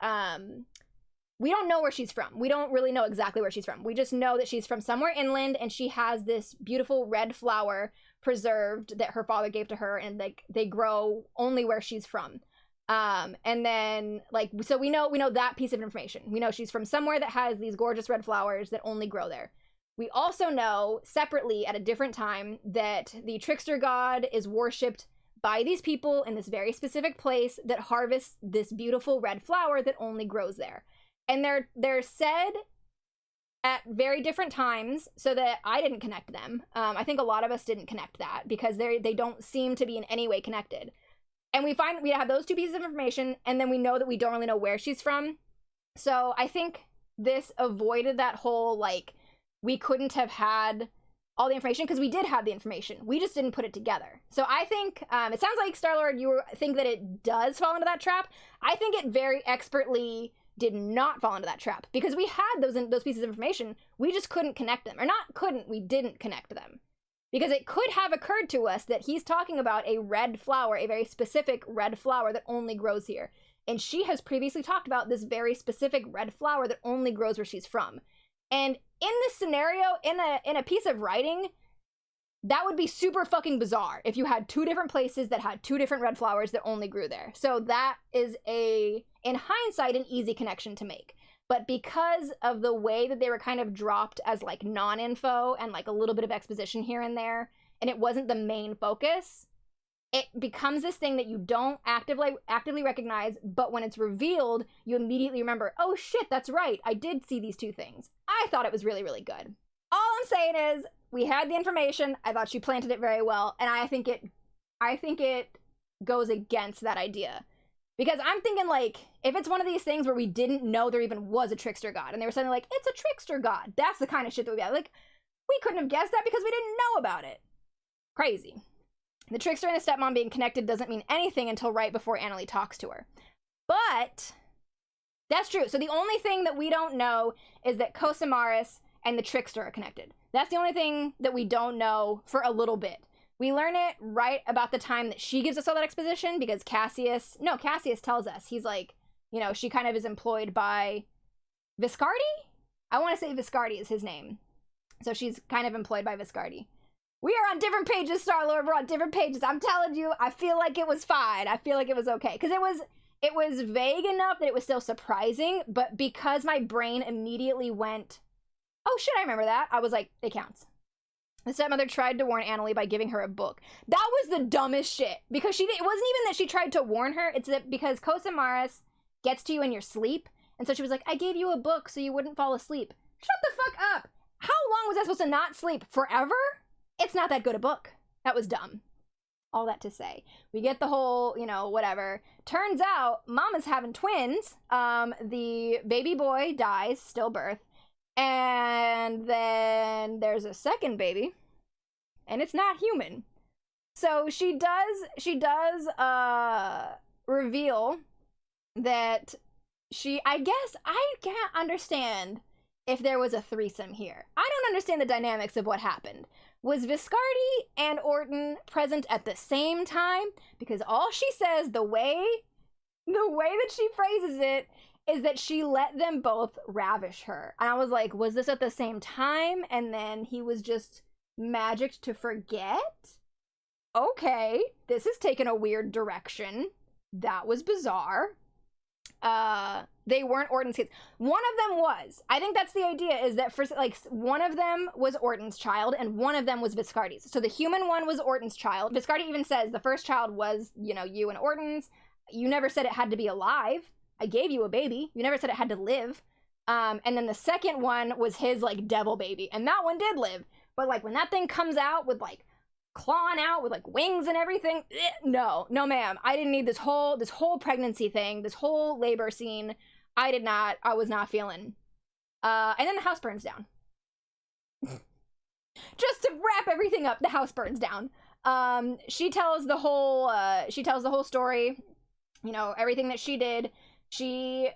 we don't know where she's from. We don't really know exactly where she's from. We just know that she's from somewhere inland, and she has this beautiful red flower preserved that her father gave to her, and like they grow only where she's from. And then, like, so we know that piece of information. We know she's from somewhere that has these gorgeous red flowers that only grow there. We also know, separately at a different time, that the trickster god is worshipped by these people in this very specific place that harvests this beautiful red flower that only grows there. And they're said at very different times, so that I didn't connect them. I think a lot of us didn't connect that, because they don't seem to be in any way connected. And we have those two pieces of information, and then we know that we don't really know where she's from. So I think this avoided that whole, like, we couldn't have had all the information, because we did have the information. We just didn't put it together. So I think, it sounds like, Star-Lord, you think that it does fall into that trap. I think it very expertly did not fall into that trap, because we had those pieces of information. We just couldn't connect them. Or not couldn't, we didn't connect them. Because it could have occurred to us that he's talking about a red flower, a very specific red flower that only grows here. And she has previously talked about this very specific red flower that only grows where she's from. And in this scenario, in a piece of writing, that would be super fucking bizarre if you had two different places that had two different red flowers that only grew there. So that is in hindsight, an easy connection to make. But because of the way that they were kind of dropped as, like, non-info and, like, a little bit of exposition here and there, and it wasn't the main focus, it becomes this thing that you don't actively recognize, but when it's revealed, you immediately remember, oh shit, that's right, I did see these two things. I thought it was really, really good. All I'm saying is, we had the information, I thought she planted it very well, and I think it goes against that idea. Because I'm thinking, like, if it's one of these things where we didn't know there even was a trickster god, and they were saying, like, it's a trickster god, that's the kind of shit that we'd be like, we couldn't have guessed that because we didn't know about it. Crazy. The trickster and the stepmom being connected doesn't mean anything until right before Annalie talks to her. But that's true. So the only thing that we don't know is that Cosamaris and the trickster are connected. That's the only thing that we don't know for a little bit. We learn it right about the time that she gives us all that exposition, because Cassius tells us. He's like, you know, she kind of is employed by Viscardi? I want to say Viscardi is his name. So she's kind of employed by Viscardi. We are on different pages, Star-Lord. We're on different pages. I'm telling you, I feel like it was fine. I feel like it was okay. Because it was vague enough that it was still surprising, but because my brain immediately went, oh shit, I remember that, I was like, it counts. The stepmother tried to warn Annalie by giving her a book. That was the dumbest shit. Because it wasn't even that she tried to warn her. It's that because Cosamaris gets to you in your sleep. And so she was like, I gave you a book so you wouldn't fall asleep. Shut the fuck up. How long was I supposed to not sleep? Forever? It's not that good a book. That was dumb. All that to say. We get the whole, you know, whatever. Turns out, Mama's having twins. The baby boy dies, stillbirth. And then there's a second baby, and it's not human. So she does reveal that I guess I can't understand if there was a threesome here. I don't understand the dynamics of what happened. Was Viscardi and Orton present at the same time? Because all she says, the way that she phrases it, is that she let them both ravish her. And I was like, was this at the same time? And then he was just magicked to forget? Okay, this has taken a weird direction. That was bizarre. They weren't Orton's kids. One of them was. I think that's the idea, is that first, like, one of them was Orton's child and one of them was Viscardi's. So the human one was Orton's child. Viscardi even says the first child was, you and Orton's. You never said it had to be alive. I gave you a baby. You never said it had to live. And then the second one was his, like, devil baby. And that one did live. But, like, when that thing comes out with, like, clawing out with, like, wings and everything, no ma'am. I didn't need this whole pregnancy thing, this whole labor scene. I was not feeling. And then the house burns down. Just to wrap everything up, the house burns down. She tells the whole story, everything that she did. I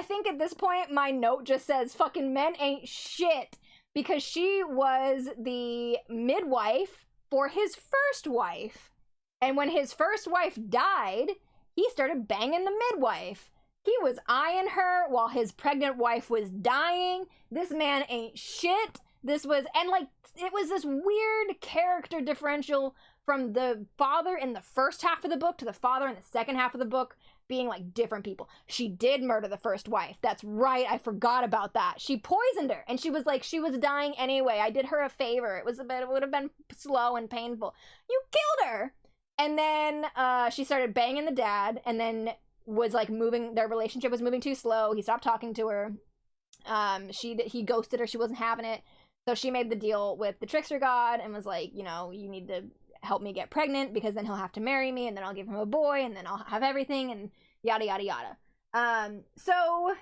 think at this point my note just says fucking men ain't shit, because she was the midwife for his first wife. And when his first wife died, he started banging the midwife. He was eyeing her while his pregnant wife was dying. This man ain't shit. It was this weird character differential from the father in the first half of the book to the father in the second half of the book being, like, different people. She did murder the first wife. That's right. I forgot about that. She poisoned her, and she was dying anyway. I did her a favor. It would have been slow and painful. You killed her. And then she started banging the dad, and then was, like, their relationship was moving too slow. He stopped talking to her. He ghosted her. She wasn't having it. So she made the deal with the trickster god and was like, you need to help me get pregnant, because then he'll have to marry me, and then I'll give him a boy, and then I'll have everything, and yada yada yada. So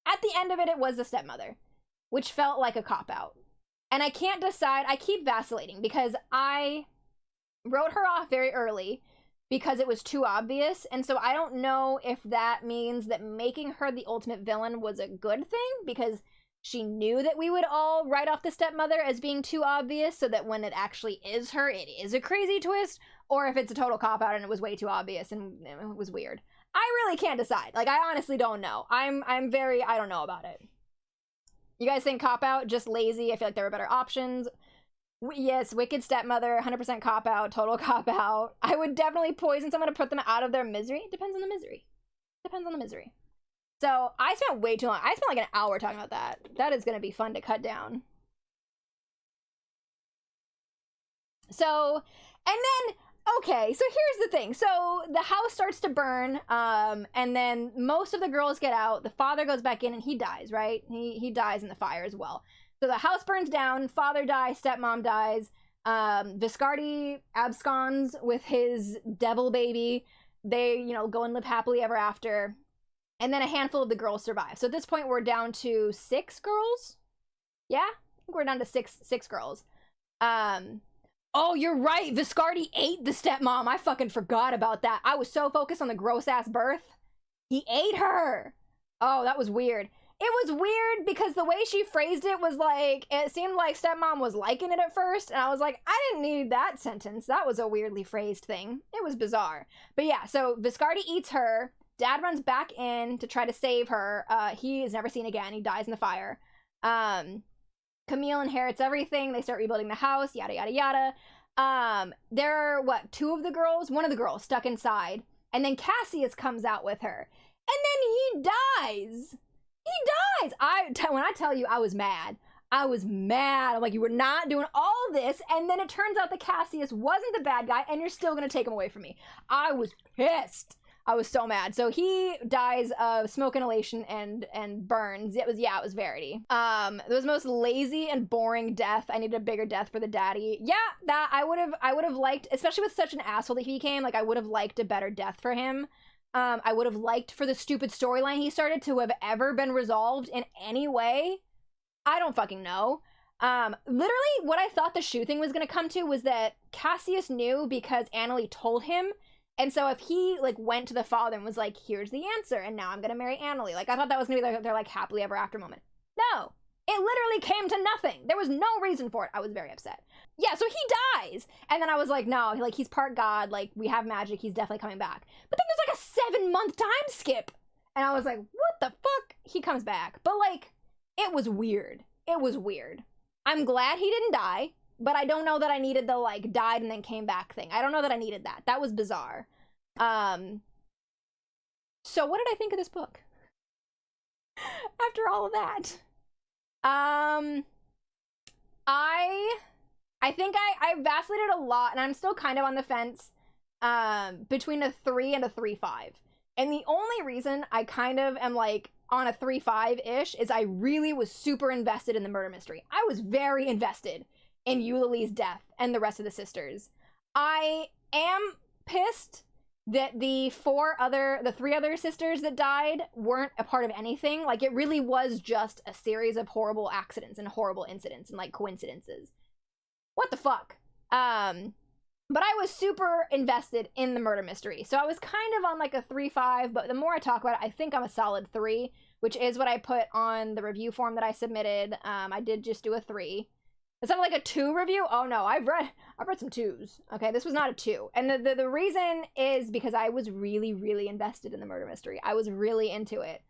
at the end of it was the stepmother, which felt like a cop-out. And I can't decide. I keep vacillating, because I wrote her off very early because it was too obvious, and so I don't know if that means that making her the ultimate villain was a good thing, because she knew that we would all write off the stepmother as being too obvious, so that when it actually is her, it is a crazy twist, or if it's a total cop-out and it was way too obvious and it was weird. I really can't decide. Like, I honestly don't know. I don't know about it. You guys think cop-out, just lazy? I feel like there were better options. Yes, wicked stepmother, 100% cop-out, total cop-out. I would definitely poison someone to put them out of their misery. Depends on the misery. So I spent way too long. I spent like an hour talking about that. That is going to be fun to cut down. So, and then, okay, so here's the thing. So the house starts to burn, and then most of the girls get out. The father goes back in and he dies, right? He dies in the fire as well. So the house burns down, father dies, stepmom dies. Viscardi absconds with his devil baby. They, go and live happily ever after. And then a handful of the girls survive. So at this point, we're down to 6 girls. Yeah, I think we're down to six girls. Oh, you're right. Viscardi ate the stepmom. I fucking forgot about that. I was so focused on the gross ass birth. He ate her. Oh, that was weird. It was weird because the way she phrased it was like, it seemed like stepmom was liking it at first. And I was like, I didn't need that sentence. That was a weirdly phrased thing. It was bizarre. But yeah, so Viscardi eats her. Dad runs back in to try to save her. He is never seen again. He dies in the fire. Camille inherits everything. They start rebuilding the house, yada, yada, yada. There are, two of the girls? One of the girls stuck inside. And then Cassius comes out with her. And then he dies. When I tell you I was mad. I'm like, you were not doing all this. And then it turns out that Cassius wasn't the bad guy, and you're still going to take him away from me. I was pissed. I was so mad. So he dies of smoke inhalation and burns. It was Verity. It was the most lazy and boring death. I needed a bigger death for the daddy. Yeah, that I would have liked, especially with such an asshole that he became, like I would have liked a better death for him. I would have liked for the stupid storyline he started to have ever been resolved in any way. I don't fucking know. Literally, what I thought the shoe thing was gonna come to was that Cassius knew because Annalie told him. And so if he, like, went to the father and was like, here's the answer, and now I'm gonna marry Annalie. Like, I thought that was gonna be their like, happily ever after moment. No. It literally came to nothing. There was no reason for it. I was very upset. Yeah, so he dies. And then I was like, no, like, he's part god. Like, we have magic. He's definitely coming back. But then there's like a 7-month time skip. And I was like, what the fuck? He comes back. But, like, it was weird. It was weird. I'm glad he didn't die. But I don't know that I needed the, like, died and then came back thing. I don't know that I needed that. That was bizarre. So what did I think of this book? After all of that. I think I vacillated a lot, and I'm still kind of on the fence between a 3 and a 3.5. And the only reason I kind of am like on a 3.5-ish is I really was super invested in the murder mystery. I was very invested in Eulalie's death and the rest of the sisters. I am pissed that the 3 other sisters that died weren't a part of anything. Like, it really was just a series of horrible accidents and horrible incidents and, like, coincidences. What the fuck? But I was super invested in the murder mystery. So I was kind of on, like, a 3.5, but the more I talk about it, I think I'm a solid 3, which is what I put on the review form that I submitted. I did just do a 3. Is that like a 2 review? Oh no, I've read some 2s. Okay, this was not a 2. And the reason is because I was really, really invested in the murder mystery. I was really into it.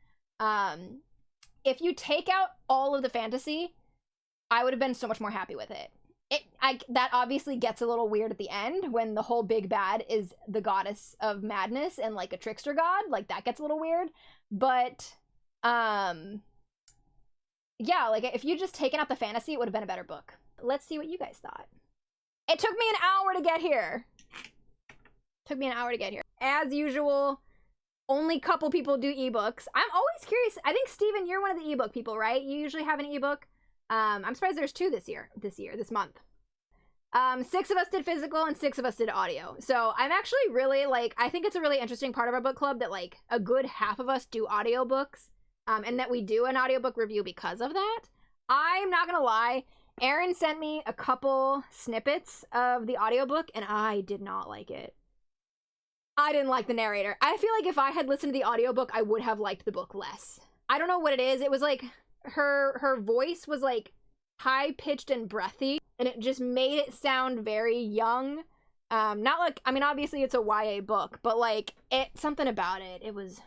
If you take out all of the fantasy, I would have been so much more happy with it. That obviously gets a little weird at the end when the whole big bad is the goddess of madness and like a trickster god. Like, that gets a little weird. But yeah, like, if you just taken out the fantasy, it would have been a better book. Let's see what you guys thought. It took me an hour to get here. As usual, only couple people do ebooks. I'm always curious. I think, Steven, you're one of the ebook people, right? You usually have an ebook. I'm surprised there's 2 this month. 6 of us did physical and 6 of us did audio. So I'm actually really, like, I think it's a really interesting part of our book club that, like, a good half of us do audiobooks. And that we do an audiobook review because of that. I'm not gonna lie, Erin sent me a couple snippets of the audiobook, and I did not like it. I didn't like the narrator. I feel like if I had listened to the audiobook, I would have liked the book less. I don't know what it is. It was like, her voice was like high-pitched and breathy, and it just made it sound very young. Not like, I mean, obviously it's a YA book, but like, something about it, it was,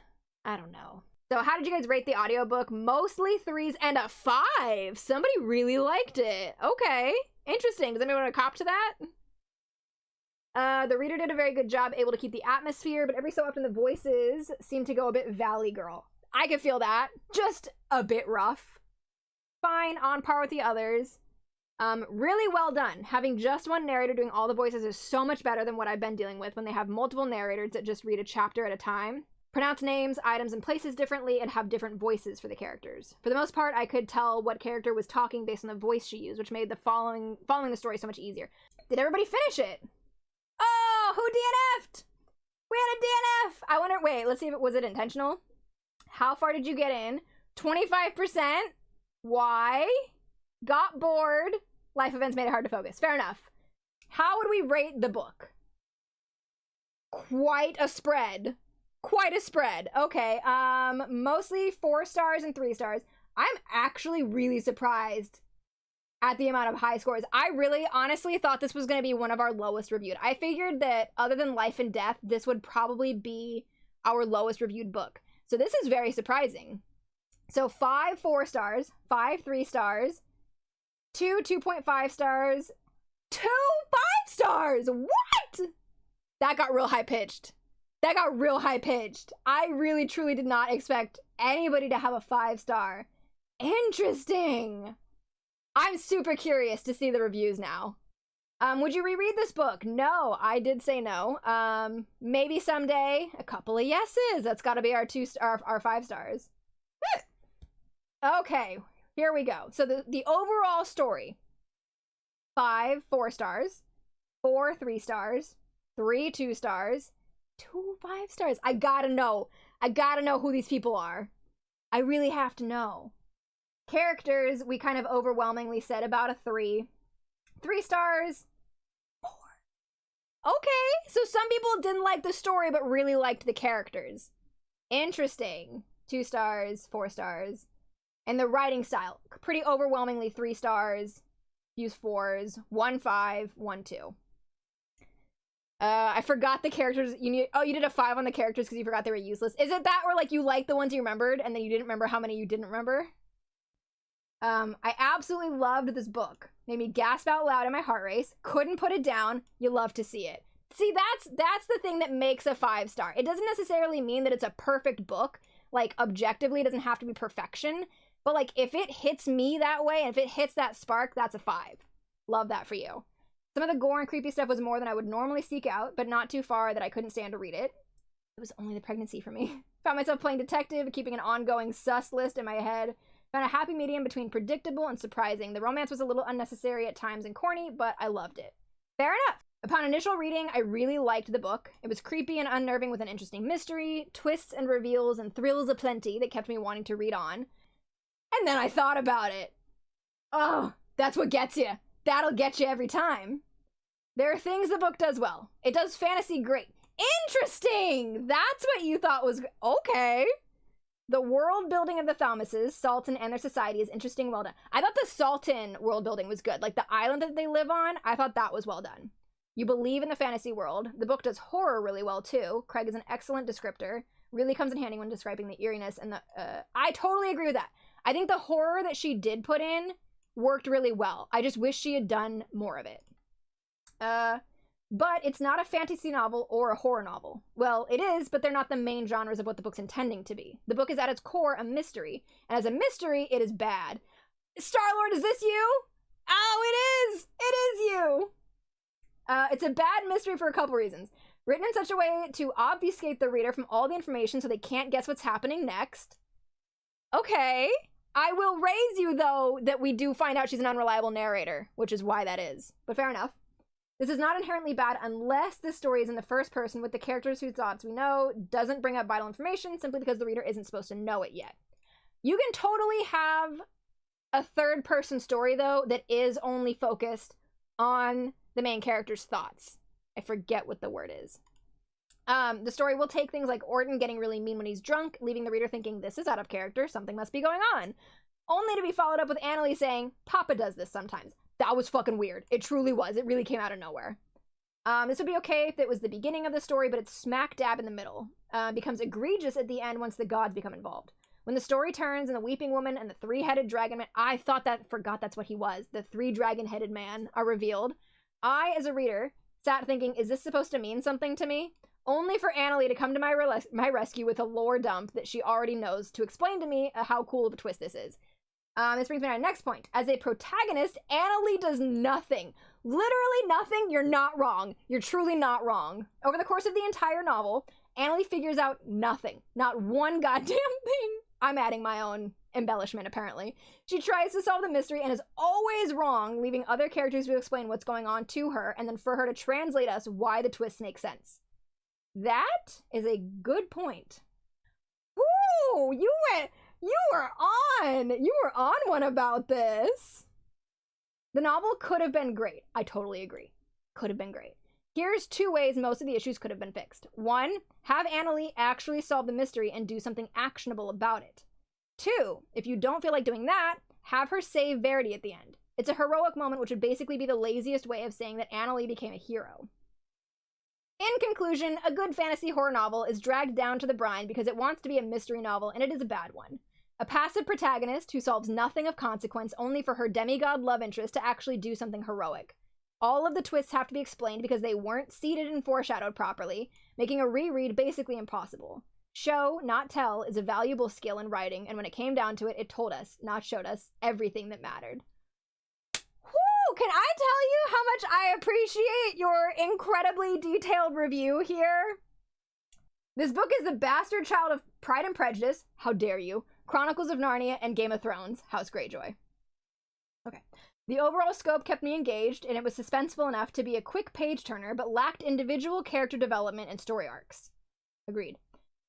I don't know. So how did you guys rate the audiobook? Mostly 3s and a 5. Somebody really liked it. Okay. Interesting. Does anyone want to cop to that? The reader did a very good job able to keep the atmosphere, but every so often the voices seem to go a bit Valley Girl. I could feel that. Just a bit rough. Fine, on par with the others. Really well done. Having just one narrator doing all the voices is so much better than what I've been dealing with when they have multiple narrators that just read a chapter at a time. Pronounce names, items, and places differently, and have different voices for the characters. For the most part, I could tell what character was talking based on the voice she used, which made the following the story so much easier. Did everybody finish it? Oh, who DNF'd? We had a DNF! I wonder, wait, let's see if was it intentional? How far did you get in? 25%? Why? Got bored. Life events made it hard to focus. Fair enough. How would we rate the book? Quite a spread. Quite a spread. Okay, mostly 4 stars and 3 stars. I'm actually really surprised at the amount of high scores. I really honestly thought this was going to be one of our lowest reviewed. I figured that other than Life and Death, this would probably be our lowest reviewed book. So this is very surprising. So 5 4 stars, 5 3 stars, 2 2.5 stars, 2 5 stars. What? That got real high pitched. That got real high pitched. I really truly did not expect anybody to have a 5 star. Interesting. I'm super curious to see the reviews now. Would you reread this book? No, I did say no. Maybe someday. A couple of yeses. That's got to be our 5 stars. Okay, here we go. So the overall story. 5 4 stars, 4 3 stars, 3 2 stars, 2 5 stars. I gotta know. I gotta know who these people are. I really have to know. Characters, we kind of overwhelmingly said about a 3. 3 stars. 4. Okay, so some people didn't like the story but really liked the characters. Interesting. 2 stars, 4 stars. And the writing style, pretty overwhelmingly 3 stars. Use 4s. 1 5, 1 2. I forgot the characters. You did a 5 on the characters because you forgot they were useless. Is it that, or like you liked the ones you remembered and then you didn't remember how many you didn't remember? I absolutely loved this book. Made me gasp out loud in my heart race. Couldn't put it down. You love to see it. See, that's the thing that makes a 5 star. It doesn't necessarily mean that it's a perfect book. Like, objectively, it doesn't have to be perfection. But like, if it hits me that way, and if it hits that spark, that's a 5. Love that for you. Some of the gore and creepy stuff was more than I would normally seek out, but not too far that I couldn't stand to read it. It was only the pregnancy for me. Found myself playing detective, keeping an ongoing sus list in my head. Found a happy medium between predictable and surprising. The romance was a little unnecessary at times and corny, but I loved it. Fair enough. Upon initial reading, I really liked the book. It was creepy and unnerving with an interesting mystery, twists and reveals, and thrills aplenty that kept me wanting to read on. And then I thought about it. Oh, that's what gets you. That'll get you every time. There are things the book does well. It does fantasy great. Interesting! That's what you thought was... Okay. The world building of the Thomases, Sultan, and their society is interesting, well done. I thought the Sultan world building was good. Like, the island that they live on, I thought that was well done. You believe in the fantasy world. The book does horror really well, too. Craig is an excellent descriptor. Really comes in handy when describing the eeriness and the... I totally agree with that. I think the horror that she did put in worked really well. I just wish she had done more of it. But it's not a fantasy novel or a horror novel. Well, it is, but they're not the main genres of what the book's intending to be. The book is at its core a mystery, and as a mystery, it is bad. Star-Lord, is this you? Oh, it is! It is you! It's a bad mystery for a couple reasons. Written in such a way to obfuscate the reader from all the information so they can't guess what's happening next. Okay. I will raise you, though, that we do find out she's an unreliable narrator, which is why that is. But fair enough. This is not inherently bad unless the story is in the first person with the characters whose thoughts we know, doesn't bring up vital information simply because the reader isn't supposed to know it yet. You can totally have a third-person story, though, that is only focused on the main character's thoughts. I forget what the word is. The story will take things like Orton getting really mean when he's drunk, leaving the reader thinking, this is out of character, something must be going on. Only to be followed up with Annalie saying, Papa does this sometimes. That was fucking weird. It truly was. It really came out of nowhere. This would be okay if it was the beginning of the story, but it's smack dab in the middle. Becomes egregious at the end once the gods become involved. When the story turns and the weeping woman and the 3-headed dragon man, I forgot that's what he was. The 3 dragon-headed man are revealed. I, as a reader, sat thinking, is this supposed to mean something to me? Only for Annalie to come to my rescue with a lore dump that she already knows to explain to me how cool of a twist this is. This brings me to my next point. As a protagonist, Annalie does nothing. Literally nothing. You're not wrong. You're truly not wrong. Over the course of the entire novel, Annalie figures out nothing. Not one goddamn thing. I'm adding my own embellishment, apparently. She tries to solve the mystery and is always wrong, leaving other characters to explain what's going on to her, and then for her to translate us why the twists make sense. That is a good point. Ooh, you were on one about this. The novel could have been great. I totally agree. Could have been great. Here's 2 ways most of the issues could have been fixed. 1, have Annalie actually solve the mystery and do something actionable about it. 2, if you don't feel like doing that, have her save Verity at the end. It's a heroic moment, which would basically be the laziest way of saying that Annalie became a hero. In conclusion, a good fantasy horror novel is dragged down to the brine because it wants to be a mystery novel, and it is a bad one. A passive protagonist who solves nothing of consequence only for her demigod love interest to actually do something heroic. All of the twists have to be explained because they weren't seeded and foreshadowed properly, making a reread basically impossible. Show, not tell, is a valuable skill in writing, and when it came down to it, it told us, not showed us, everything that mattered. Whew! Can I tell you how much I appreciate your incredibly detailed review here? This book is the bastard child of Pride and Prejudice, how dare you, Chronicles of Narnia, and Game of Thrones, House Greyjoy. Okay. The overall scope kept me engaged, and it was suspenseful enough to be a quick page-turner, but lacked individual character development and story arcs. Agreed.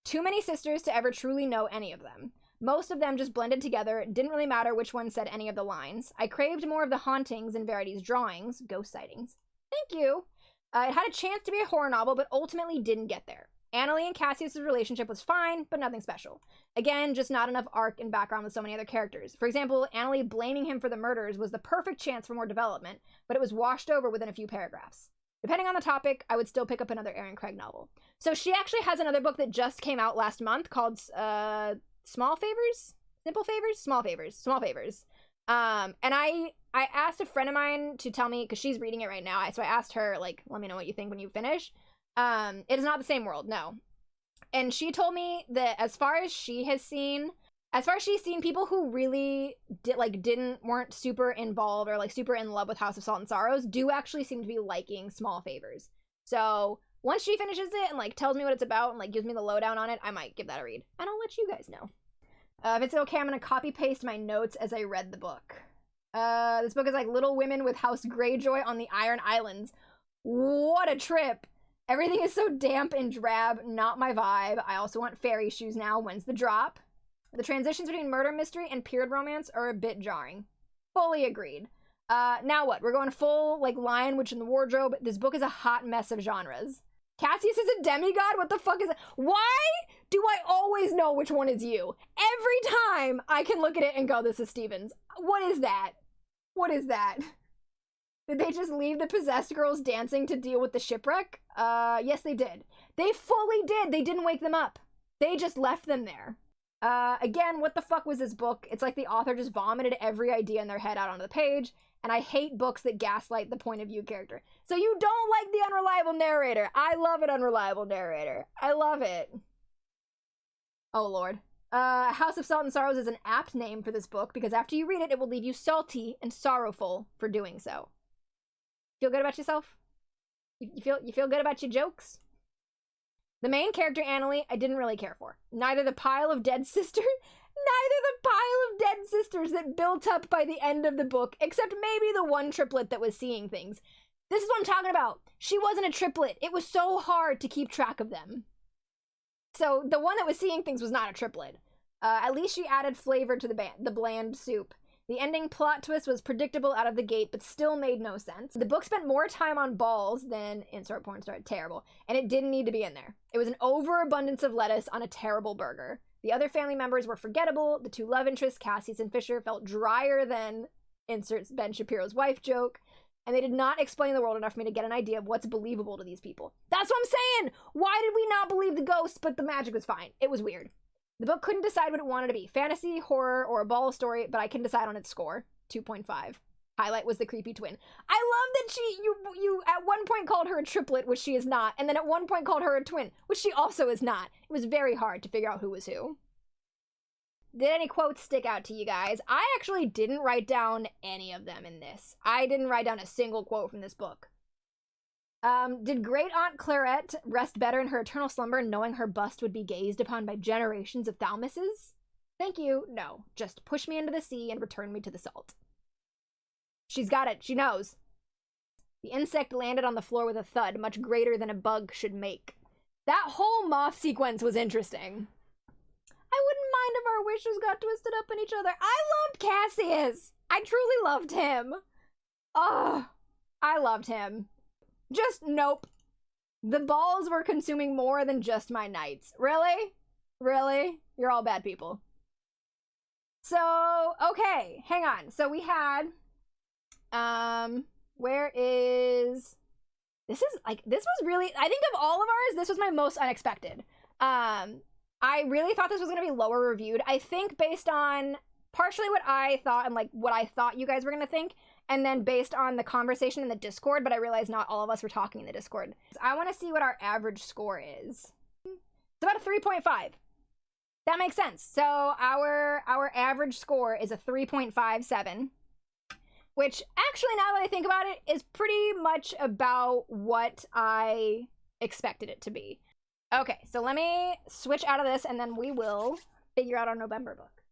Too many sisters to ever truly know any of them. Most of them just blended together. It didn't really matter which one said any of the lines. I craved more of the hauntings in Verity's drawings, ghost sightings. Thank you. It had a chance to be a horror novel, but ultimately didn't get there. Annalie and Cassius' relationship was fine, but nothing special. Again, just not enough arc and background with so many other characters. For example, Annalie blaming him for the murders was the perfect chance for more development, but it was washed over within a few paragraphs. Depending on the topic, I would still pick up another Erin Craig novel. So she actually has another book that just came out last month called Small Favors? Simple Favors? Small Favors. Small Favors. And I asked a friend of mine to tell me, because she's reading it right now, so I asked her, like, let me know what you think when you finish. It is not the same world, no. And she told me that as far as she's seen people who really weren't super involved or like super in love with House of Salt and Sorrows do actually seem to be liking Small Favors. So once she finishes it and like tells me what it's about and like gives me the lowdown on it, I might give that a read. And I'll let you guys know. If it's okay, I'm gonna copy paste my notes as I read the book. This book is like Little Women with House Greyjoy on the Iron Islands. What a trip! Everything is so damp and drab, not my vibe. I also want fairy shoes now. When's the drop? The transitions between murder mystery and period romance are a bit jarring. Fully agreed. Now what? We're going full, like, Lion Witch in the Wardrobe. This book is a hot mess of genres. Cassius is a demigod? What the fuck is that? Why do I always know which one is you? Every time I can look at it and go, this is Stevens. What is that? What is that? Did they just leave the possessed girls dancing to deal with the shipwreck? Yes, they did. They fully did. They didn't wake them up. They just left them there. Again, what the fuck was this book? It's like the author just vomited every idea in their head out onto the page, and I hate books that gaslight the point of view character. So you don't like the unreliable narrator. I love an unreliable narrator. I love it. Oh, Lord. House of Salt and Sorrows is an apt name for this book because after you read it, it will leave you salty and sorrowful for doing so. Feel good about yourself? You feel good about your jokes? The main character, Annalie, I didn't really care for. Neither the pile of dead sisters that built up by the end of the book, except maybe the one triplet that was seeing things. This is what I'm talking about. She wasn't a triplet. It was so hard to keep track of them. So the one that was seeing things was not a triplet. At least she added flavor to the bland soup. The ending plot twist was predictable out of the gate, but still made no sense. The book spent more time on balls than insert porn star, terrible, and it didn't need to be in there. It was an overabundance of lettuce on a terrible burger. The other family members were forgettable. The two love interests, Cassius and Fisher, felt drier than inserts Ben Shapiro's wife joke, and they did not explain the world enough for me to get an idea of what's believable to these people. That's what I'm saying! Why did we not believe the ghosts, but the magic was fine? It was weird. The book couldn't decide what it wanted to be. Fantasy, horror, or a ball story, but I can decide on its score. 2.5. Highlight was the creepy twin. I love that you at one point called her a triplet, which she is not, and then at one point called her a twin, which she also is not. It was very hard to figure out who was who. Did any quotes stick out to you guys? I actually didn't write down any of them in this. I didn't write down a single quote from this book. Did Great Aunt Clarette rest better in her eternal slumber knowing her bust would be gazed upon by generations of Thalmuses? Thank you. No. Just push me into the sea and return me to the salt. She's got it. She knows. The insect landed on the floor with a thud much greater than a bug should make. That whole moth sequence was interesting. I wouldn't mind if our wishes got twisted up in each other. I loved Cassius. I truly loved him. Oh, I loved him. Just nope. The balls were consuming more than just my nights. Really? Really? You're all bad people. So, okay, hang on. So we had, where is, this was really, I think of all of ours, this was my most unexpected. I really thought this was going to be lower reviewed. I think based on partially what I thought and like what I thought you guys were going to think, and then based on the conversation in the Discord, but I realized not all of us were talking in the Discord. So I want to see what our average score is. It's about a 3.5. That makes sense. So our average score is a 3.57, which actually, now that I think about it, is pretty much about what I expected it to be. Okay, so let me switch out of this, and then we will figure out our November book.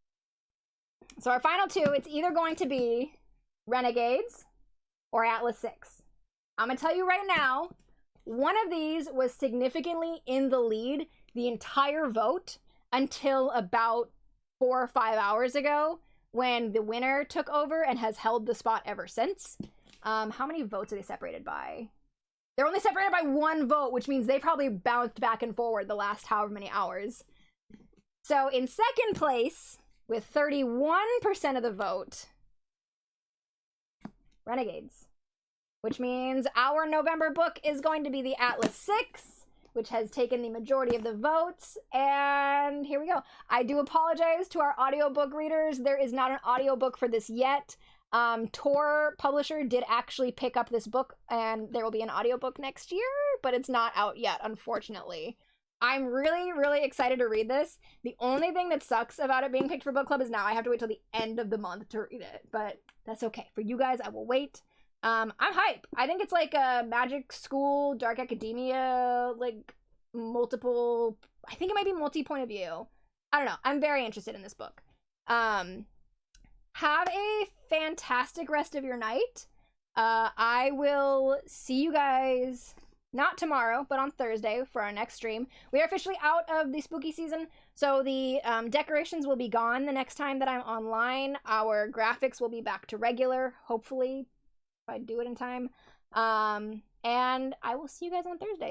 So our final two, it's either going to be Renegades or Atlas 6. I'm gonna tell you right now, one of these was significantly in the lead the entire vote until about 4 or 5 hours ago, when the winner took over and has held the spot ever since. How many votes are they separated by? They're only separated by 1 vote, which means they probably bounced back and forward the last however many hours. So in second place, with 31% of the vote, Renegades. Which means our November book is going to be the Atlas 6, which has taken the majority of the votes. And here we go. I do apologize to our audiobook readers. There is not an audiobook for this yet. Tor publisher did actually pick up this book, and there will be an audiobook next year, but it's not out yet, unfortunately. I'm really, really excited to read this. The only thing that sucks about it being picked for book club is now I have to wait till the end of the month to read it, but that's okay. For you guys, I will wait. I'm hype. I think it's like a magic school, dark academia, like multiple, I think it might be multi-point of view. I don't know. I'm very interested in this book. Have a fantastic rest of your night. I will see you guys not tomorrow, but on Thursday for our next stream. We are officially out of the spooky season, so the decorations will be gone the next time that I'm online. Our graphics will be back to regular, hopefully, if I do it in time. And I will see you guys on Thursday.